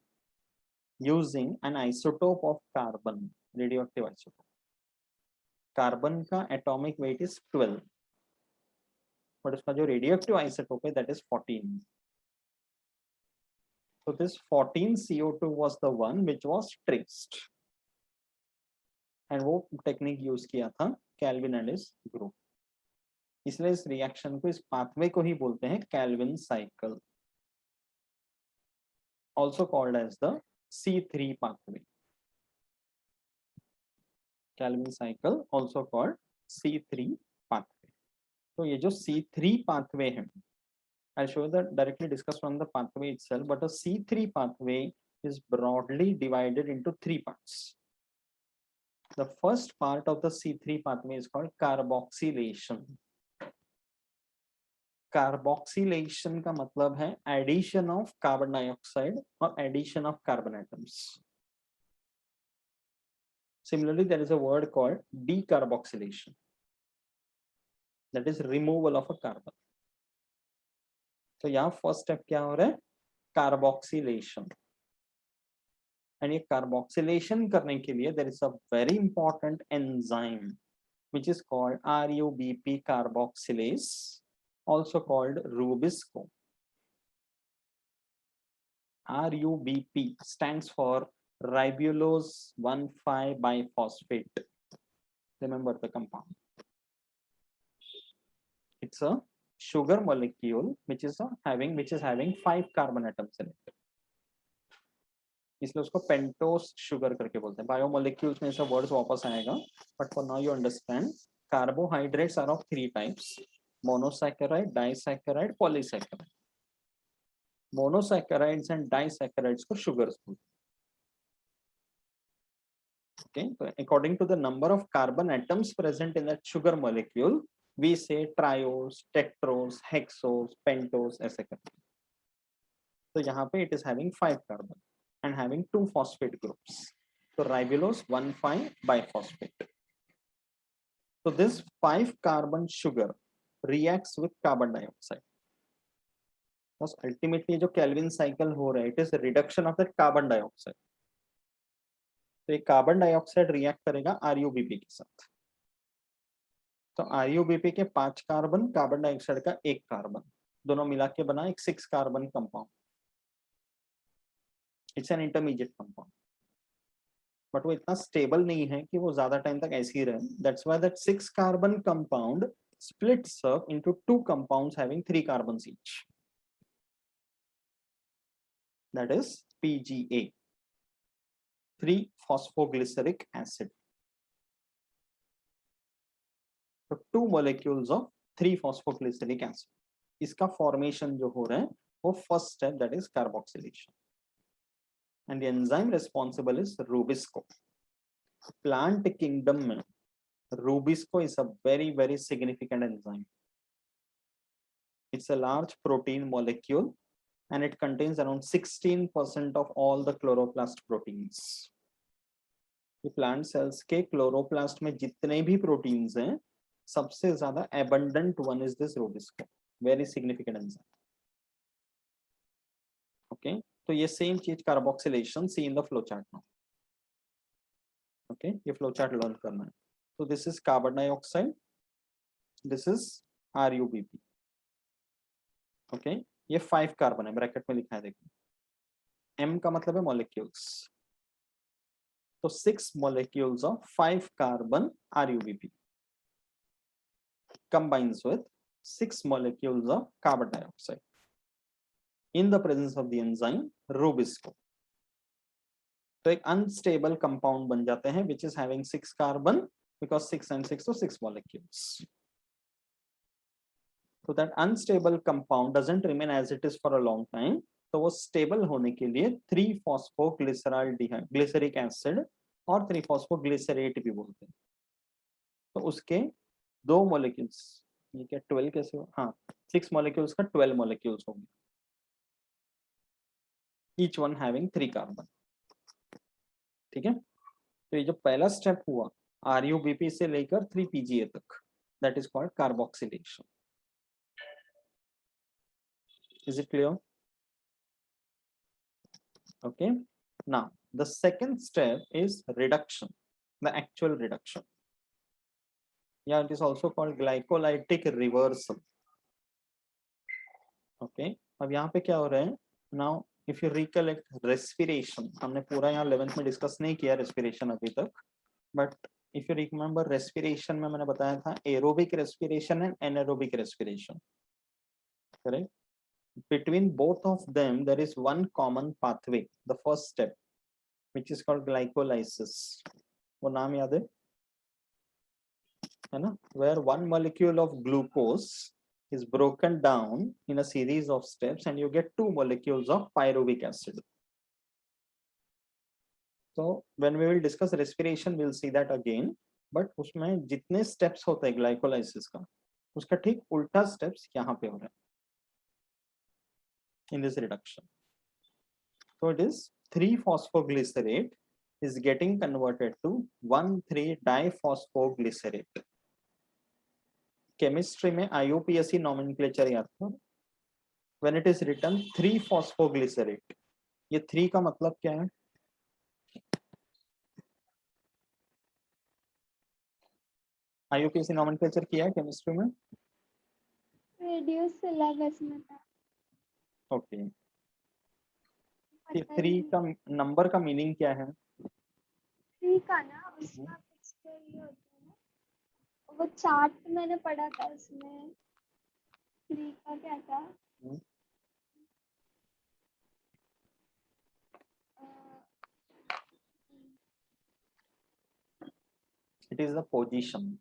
using an isotope of carbon, radioactive isotope. Carbon का atomic weight is 12, but उसका जो radioactive isotope है that is 14. So this 14 CO2 was the one which was traced, and वो technique use किया था Calvin and his group. इसलिए इस reaction को, इस pathway को ही बोलते हैं Calvin cycle, also called as the C3 pathway. Calvin cycle also called C3 pathway. तो ये जो C3 pathway है, I'll show you that directly discuss from the pathway itself, but a C3 pathway is broadly divided into three parts. The first part of the C3 pathway is called carboxylation. Carboxylation का मतलब है addition of carbon dioxide or addition of carbon atoms. Similarly, there is a word called decarboxylation. That is removal of a carbon. तो यहाँ first step क्या हो रहा है? Carboxylation. And ये कार्बोक्सिलेशन करने के लिए there is a very important enzyme which is called RUBP carboxylase, also called Rubisco. RUBP stands for ribulose 1,5-biphosphate. Remember the compound. It's a sugar molecule which is having 5 carbon atoms in it. इसलिए उसको pentose sugar करके बोलते हैं. Biomolecules में सब words वापस आएगा, but for now you understand. Carbohydrates are of 3 types: monosaccharide, disaccharide, polysaccharide. Monosaccharides and disaccharides को शुगर्स बोलते हैं. Okay, so according to the number of carbon atoms present in that sugar molecule, we say triose, tetrose, hexose, pentose, etc. So यहाँ पे it is having 5 carbon and having 2 phosphate groups. So ribulose 1,5-biphosphate. So this 5 carbon sugar reacts with carbon dioxide. Because ultimately जो Kelvin cycle हो रहा है, it is a reduction of that carbon dioxide. तो ये carbon dioxide react करेगा RUBP के साथ. तो RUBP के 5 कार्बन, कार्बन डाइऑक्साइड का 1 कार्बन, दोनों मिला के बना एक 6 carbon compound. It's an intermediate compound, but वो इतना स्टेबल नहीं है कि वो ज्यादा टाइम तक ऐसे ही रहे. That's why that 6 carbon compound splits up into 2 compounds having 3 carbons each. That is PGA, 3-phosphoglyceric acid. तो 2 molecules of 3-phosphoglyceric acid. इसका फॉर्मेशन जो हो रहा है वो first step, that is carboxylation. And the enzyme responsible is rubisco. Plant kingdom में rubisco is a very very significant enzyme. It's a large protein molecule and it contains around 16% of all the chloroplast proteins. ये plant cells के chloroplast में जितने भी proteins हैं, सबसे ज्यादा abundant one is this rubisco, very significant enzyme. Okay, तो ये सेम चीज carboxylation see in the flow chart now. Okay, ये फ्लो चार्ट लर्न करना है. तो this is carbon dioxide, this is RUBP. Okay, ये 5 कार्बन है, ब्रैकेट में लिखा है देखो. M का मतलब है मॉलिक्यूल्स. तो 6 molecules of 5 carbon RUBP combines with 6 molecules of carbon dioxide in the presence of the enzyme Rubisco. तो एक unstable compound बन जाते हैं which is having 6 carbon, because 6 and 6 so 6 molecules. So that unstable compound doesn't remain as it is for a long time. तो वो stable होने के लिए 3-phosphoglyceric acid और 3-phosphoglycerate भी बोलते हैं. तो उसके 2 molecules, ये क्या 12 कैसे हो? हाँ, 6 molecules का 12 molecules होंगे, each one having 3 carbon. ठीक है. तो ये जो पहला स्टेप हुआ RUBP से लेकर 3-PGA तक, that is called carboxylation. Is it clear? Okay. Now the second step is reduction, the actual reduction. Yeah, it is also called glycolytic reversal. Okay. अब यहाँ पे क्या हो रहा है? Now if you recollect respiration, हमने पूरा यहाँ 11th में डिस्कस नहीं किया respiration अभी तक, but if you remember respiration में मैंने बताया था aerobic respiration and anaerobic respiration. Correct? Between both of them there is one common pathway, the first step, which is called glycolysis. वो नाम याद है ना? Where one molecule of glucose is broken down in a series of steps and you get 2 molecules of pyruvic acid. तो when we will discuss respiration will see that again, but उसमें जितने steps होते हैं glycolysis का, उसका ठीक उल्टा steps यहाँ पे हो रहा है in this reduction. So it is 3-phosphoglycerate is getting converted to 1,3-diphosphoglycerate. Chemistry में IUPAC nomenclature याद करो. When it is written 3-phosphoglycerate, ये 3 का मतलब क्या है? IUPAC nomenclature किया है केमिस्ट्री में? रेडियस सिलेबस में था। ओके, ये 3 का नंबर का मीनिंग क्या है? 3 का ना उसका कुछ तो ये होता है ना, वो चार्ट मैंने पढ़ा था, उसमें 3 का क्या था, इट इज द पोजीशन.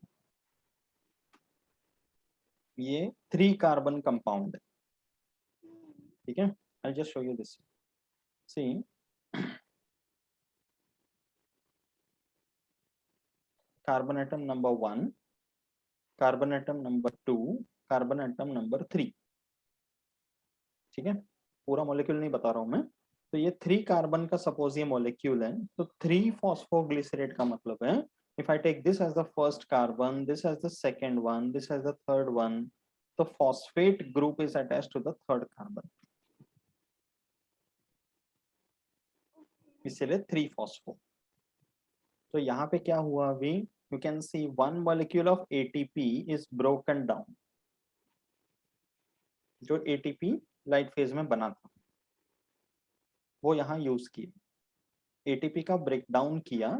ये 3 कार्बन कंपाउंड है, ठीक है. I just show you this. See, carbon atom number 1, carbon atom number 2, carbon atom number 3, ठीक है. पूरा मॉलिक्यूल नहीं बता रहा हूं मैं. तो ये 3 कार्बन का सपोज ये मॉलिक्यूल है, तो 3-phosphoglycerate का मतलब है, if I take this as the first carbon, this as the second one, this as the third one, the phosphate group is attached to the third carbon, इसलिए 3-phospho. तो यहाँ पे क्या हुआ अभी, you can see one molecule of ATP is broken down. जो ATP light phase में बना था वो यहाँ यूज किया, ATP का ब्रेक डाउन किया,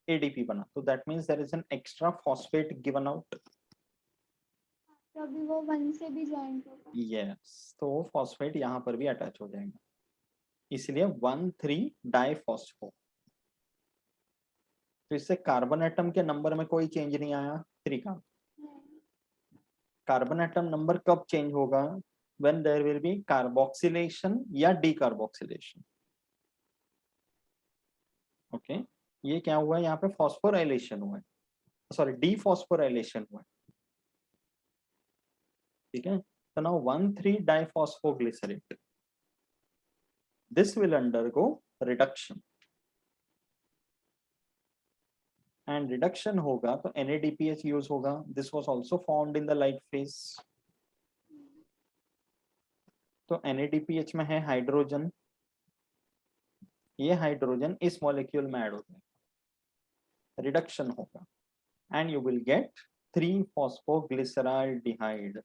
ADP बना. तो that means there is an extra phosphate given out. तो अभी वो 1 से भी जॉइंट होगा. यस, तो फॉस्फेट यहाँ पर भी अटैच हो जाएगा, इसलिए 1,3-डाइफॉस्फो. तो इससे कार्बन एटम के नंबर में कोई चेंज नहीं आया, 3 का. कार्बन एटम नंबर कब चेंज होगा? When there will be carboxylation या डीकार्बोक्सिलेशन. ओके, ये क्या हुआ है यहाँ पे? फॉस्फोराइलेशन हुआ है, सॉरी डीफॉस्फोराइलेशन हुआ है, ठीक है. तो नाउ 1,3-डाइफॉस्फोग्लिसरेट, this will undergo reduction, and reduction होगा तो NADPH यूज होगा. this was also formed in the light phase. तो NADPH में है हाइड्रोजन, ये हाइड्रोजन इस मॉलिक्यूल में ऐड हो जाएगा, रिडक्शन होगा, and you will get 3-phosphoglyceraldehyde.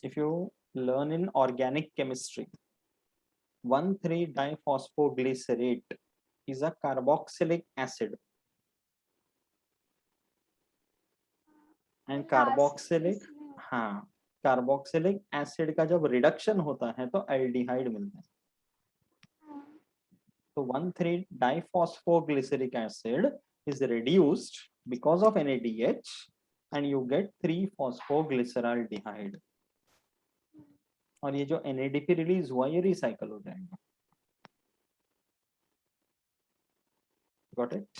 if you learn in organic chemistry, 1,3-diphosphoglycerate is a carboxylic acid, and carboxylic, हाँ, कार्बोक्सिलिक एसिड का जब रिडक्शन होता है तो एल्डिहाइड मिलता है. तो 1,3-diphosphoglyceric acid is reduced because of NADH and you get 3-phosphoglyceraldehyde. और ये जो NADP रिलीज हुआ ये रिसाइकल हो जाएगा. Got it?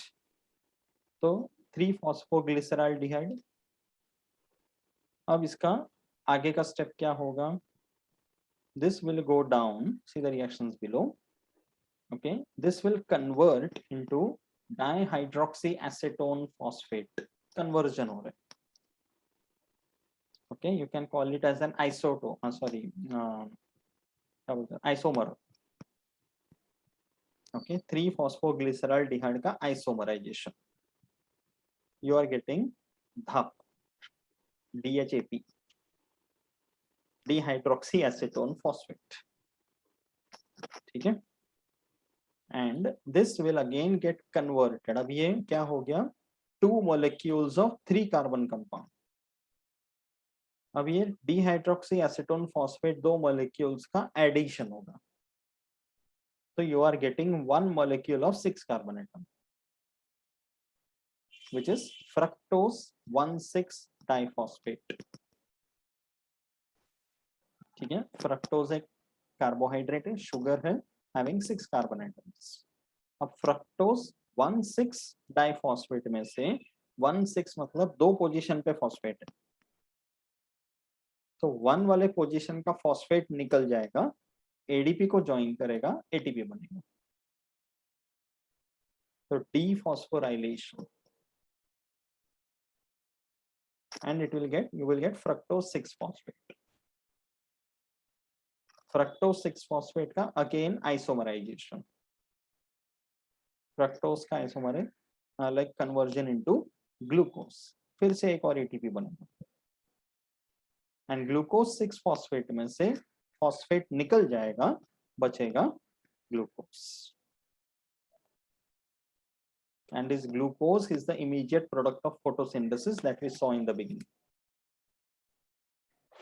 तो 3-phosphoglyceraldehyde. अब इसका आगे का स्टेप क्या होगा? This will go down, see the reactions below. Okay, this will convert into dihydroxyacetone phosphate. Conversion हो रहा है. Okay, you can call it as an isotope. क्या बोलते हैं? Isomer. Okay, 3-phosphoglyceraldehyde का isomerization. You are getting DHAP, DHAP, dihydroxyacetone phosphate. ठीक है. And this will again get converted. अब ये क्या हो गया? 2 molecules of 3 carbon compound. अब ये dihydroxyacetone phosphate 2 molecules का एडिशन होगा, तो you are getting 1 molecule of 6 carbon atom, which is fructose 1,6-diphosphate. ठीक है, फ्रक्टोज एक कार्बोहाइड्रेट है, शुगर है, having 6 carbon atoms. अब फ्रक्टोज 1,6 डाइफॉस्फेट में से 1,6 मतलब 2 पोजीशन पे फॉस्फेट है, तो 1 वाले पोजीशन का फॉस्फेट निकल जाएगा, एडीपी को ज्वाइन करेगा, एटीपी बनेगा, तो dephosphorylation, and you will get fructose 6 phosphate. Fructose 6 phosphate का again isomerization, fructose का isomer है like conversion into glucose, फिर से एक और एटीपी बनेगा, एंड ग्लूकोज 6 फॉस्फेट में से फॉस्फेट निकल जाएगा, बचेगा glucose, and this glucose is the immediate product of photosynthesis that we saw in the beginning.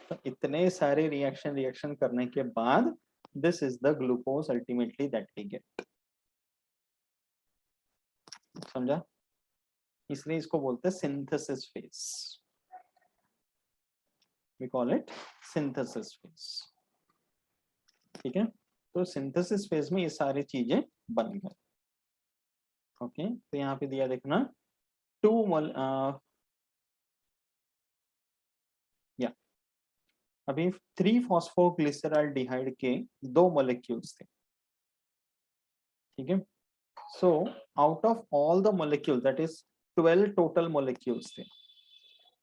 तो इतने सारे रिएक्शन करने के बाद this is the glucose ultimately that we get. समझा? इसलिए इसको बोलते हैं synthesis phase, we call it synthesis phase. ठीक है, तो सिंथेसिस फेज में ये सारी चीजें बन गई. ओके, तो यहाँ पे दिया देखना 2 या अभी 3 फॉस्फोग्लिसराल्डिहाइड के 2 मॉलिक्यूल्स थे. ठीक है, so out of all the molecule that is 12 total molecules थे,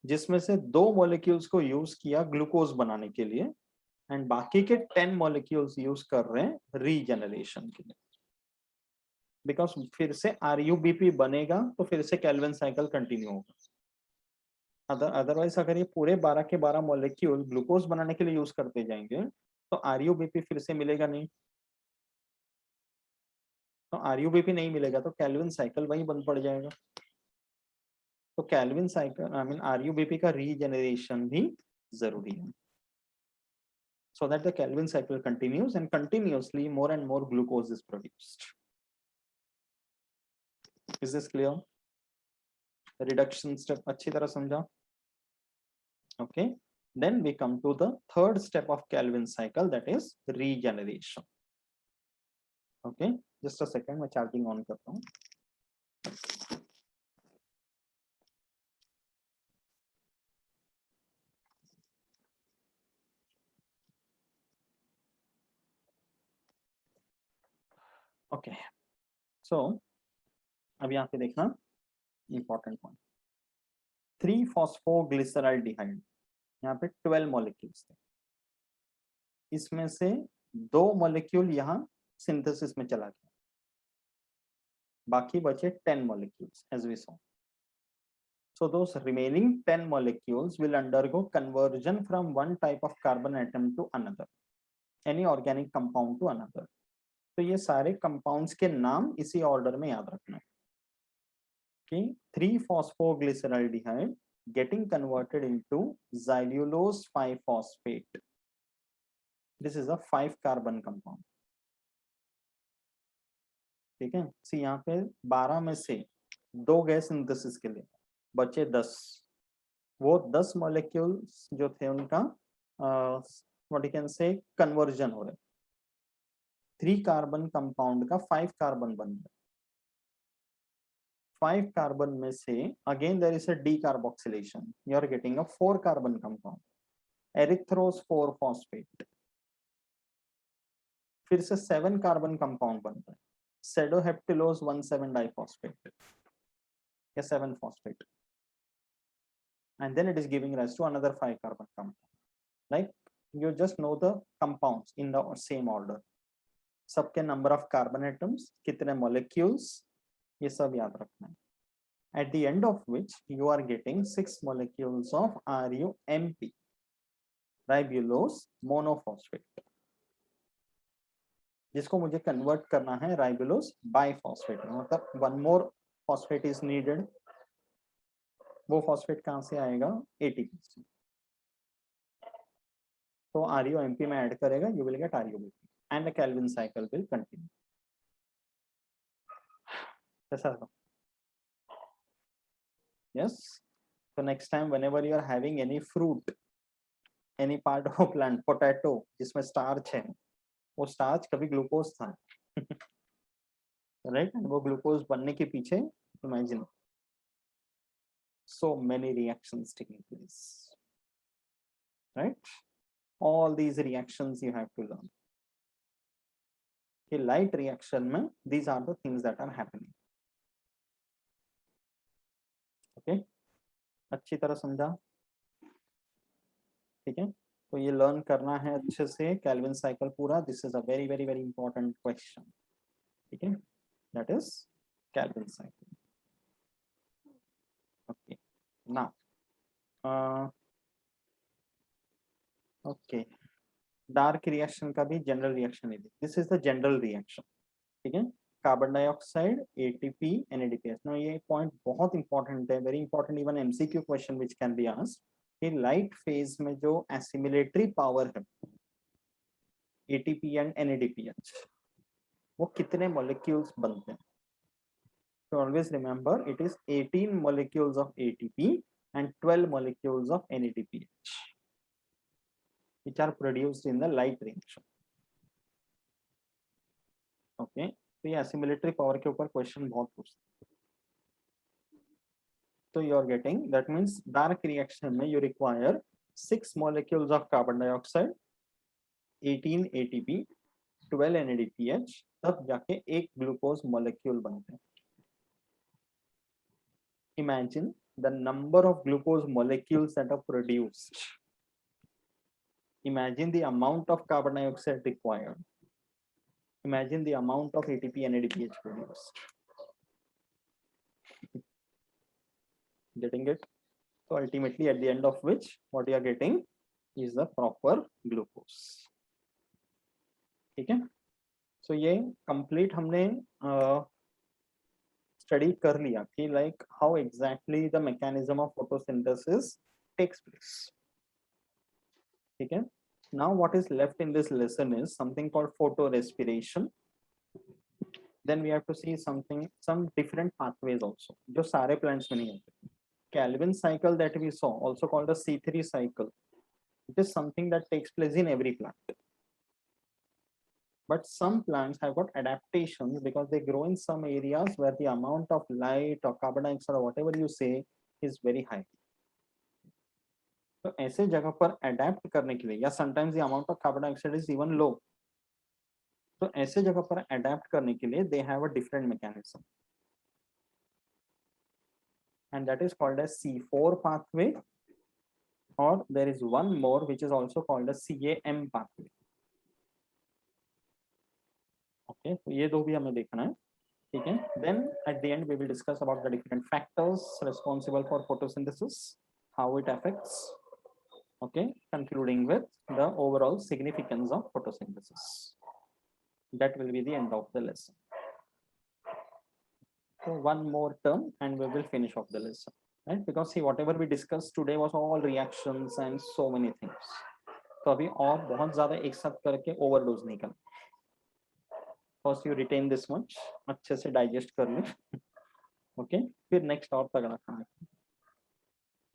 जिसमें से 2 मॉलिक्यूल्स को यूज किया ग्लूकोज बनाने के लिए, एंड बाकी के 10 मॉलिक्यूल्स यूज कर रहे हैं रीजनरेशन के लिए, बिकॉज फिर से आरयूबीपी बनेगा तो फिर से केल्विन साइकिल कंटिन्यू होगा. अदरवाइज अगर ये पूरे 12 के 12 मॉलिक्यूल ग्लूकोज बनाने के लिए यूज करते जाएंगे तो आरयूबीपी फिर से मिलेगा नहीं, तो आरयूबीपी नहीं मिलेगा तो केल्विन साइकिल वही बंद पड़ जाएगा. तो Calvin cycle I mean RuBP का रीजनरेशन भी जरूरी है, so that the Kelvin cycle continues and continuously more and more glucose is produced. Is this clear? Reduction step अच्छी तरह समझा? Okay, then we come to the third step of Kelvin cycle, that is regeneration. Okay, just a second, मैं charging on करता हूँ. Okay, so अब यहाँ पे देखना important point. 3 phosphoglyceraldehyde, यहाँ पे 12 मॉलिक्यूल्स थे, इसमें से 2 मॉलिक्यूल यहाँ सिंथेसिस में चला गया, बाकी बचे 10 molecules as we saw. So those remaining 10 molecules will undergo conversion from one type of carbon atom to another, any organic compound to another. तो ये सारे compounds के नाम इसी order में याद रखना. Okay, 3-phosphoglyceraldehyde getting converted into xylulose 5-phosphate. This is a 5-carbon compound. ठीक है, सी यहाँ पे 12 में से 2 गए सिंथेसिस के लिए, बचे 10. वो 10 मॉलिक्यूल्स जो थे उनका what you can say conversion हो रहा है. 3 कार्बन कंपाउंड का 5 कार्बन बन गया. 5 कार्बन में से again there is a decarboxylation, you are getting a 4 carbon compound, erythrose 4 phosphate. फिर से 7 कार्बन कंपाउंड बन रहा है, सेडोहेप्टिलोज 1,7 डाइफॉस्फेट या 7 phosphate, and then it is giving rise to another 5 carbon compound. Like you just know the compounds in the same order, सबके number of carbon atoms, कितने molecules, ये सब याद रखना है. At the end of which you are getting 6 molecules of RUMP, ribulose monophosphate, जिसको मुझे convert करना है ribulose biphosphate, मतलब one more phosphate is needed. वो फॉस्फेट कहां से आएगा? एटीपी से. तो आरयूएमपी में ऐड करेगा, you will get RuBP and the Calvin cycle will continue. ऐसा है. Yes, so next time whenever you are having any fruit, any part of plant, potato जिसमें स्टार्च है, वो स्टार्च कभी ग्लूकोज था. राइट, वो ग्लूकोज बनने के पीछे imagine so many reactions taking place, right? All these reactions you have to learn. A light reaction में these are the things that are happening. Okay, अच्छी तरह समझा? ठीक है, तो ये लर्न करना है अच्छे से केल्विन साइकिल पूरा. This is a very very very important question. ठीक है, that is Calvin cycle. Okay, now okay, dark reaction का भी जनरल रिएक्शन है. This is the general reaction. ठीक है, कार्बन डाइऑक्साइड, एटीपी, एनएडीपीएस. नो, ये पॉइंट बहुत इंपॉर्टेंट है, very important, even MCQ question which can be asked कि light phase में जो एसिमिलेटरी पावर है एटीपी एंड एनएडीपीएच, वो कितने मॉलिक्यूल्स बनते हैं. So always remember it is 18 molecules of ATP and 12 molecules of NADPH which are produced in the light reaction. Okay, तो ये assimilatory power के ऊपर क्वेश्चन बहुत पूछते हैं. So you are getting, that means dark reaction में you require 6 molecules of carbon dioxide, 18 ATP, 12 NADPH, तब जाके एक ग्लूकोज मॉलिक्यूल बनते हैं. Imagine the number of glucose molecules that are produced. Imagine the amount of carbon dioxide required. Imagine the amount of ATP and NADPH produced. Getting it? So ultimately at the end of which what you are getting is the proper glucose. ठीक है, so ये complete हमने study कर लिया कि like how exactly the mechanism of photosynthesis takes place. ठीक है, now what is left in this lesson is something called photorespiration. Then we have to see something, some different pathways also जो सारे plants में नहीं होते. Calvin cycle that we saw, also called the C3 cycle, it is something that takes place in every plant. But some plants have got adaptations because they grow in some areas where the amount of light or carbon dioxide or whatever you say is very high. तो ऐसे जगह पर adapt करने के लिए, या sometimes the amount of carbon dioxide is even low, तो ऐसे जगह पर adapt करने के लिए they have a different mechanism, and that is called as C4 pathway, or there is one more which is also called as CAM pathway. Okay, तो ये दो भी हमें देखना है. ठीक है, then at the end we will discuss about the different factors responsible for photosynthesis, how it affects. Okay, concluding with the overall significance of photosynthesis. That will be the end of the lesson. So one more term and we will finish off the lesson, right? Because see, whatever we discussed today was all reactions and so many things. तो अभी और बहुत ज़्यादा एक साथ करके overdose नहीं करना. First you retain this much, अच्छे से digest कर ले. Okay, फिर next और तगड़ा खाना.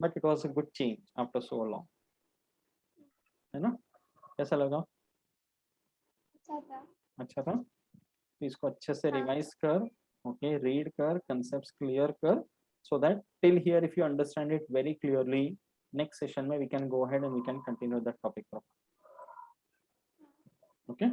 But it was a good change after so long. है ना? कैसा लगा? अच्छा था. अच्छा था? तो इसको अच्छे से रिवाइज कर, okay, read कर, concepts clear कर, so that till here if you understand it very clearly, next session में we can go ahead and we can continue that topic. Okay?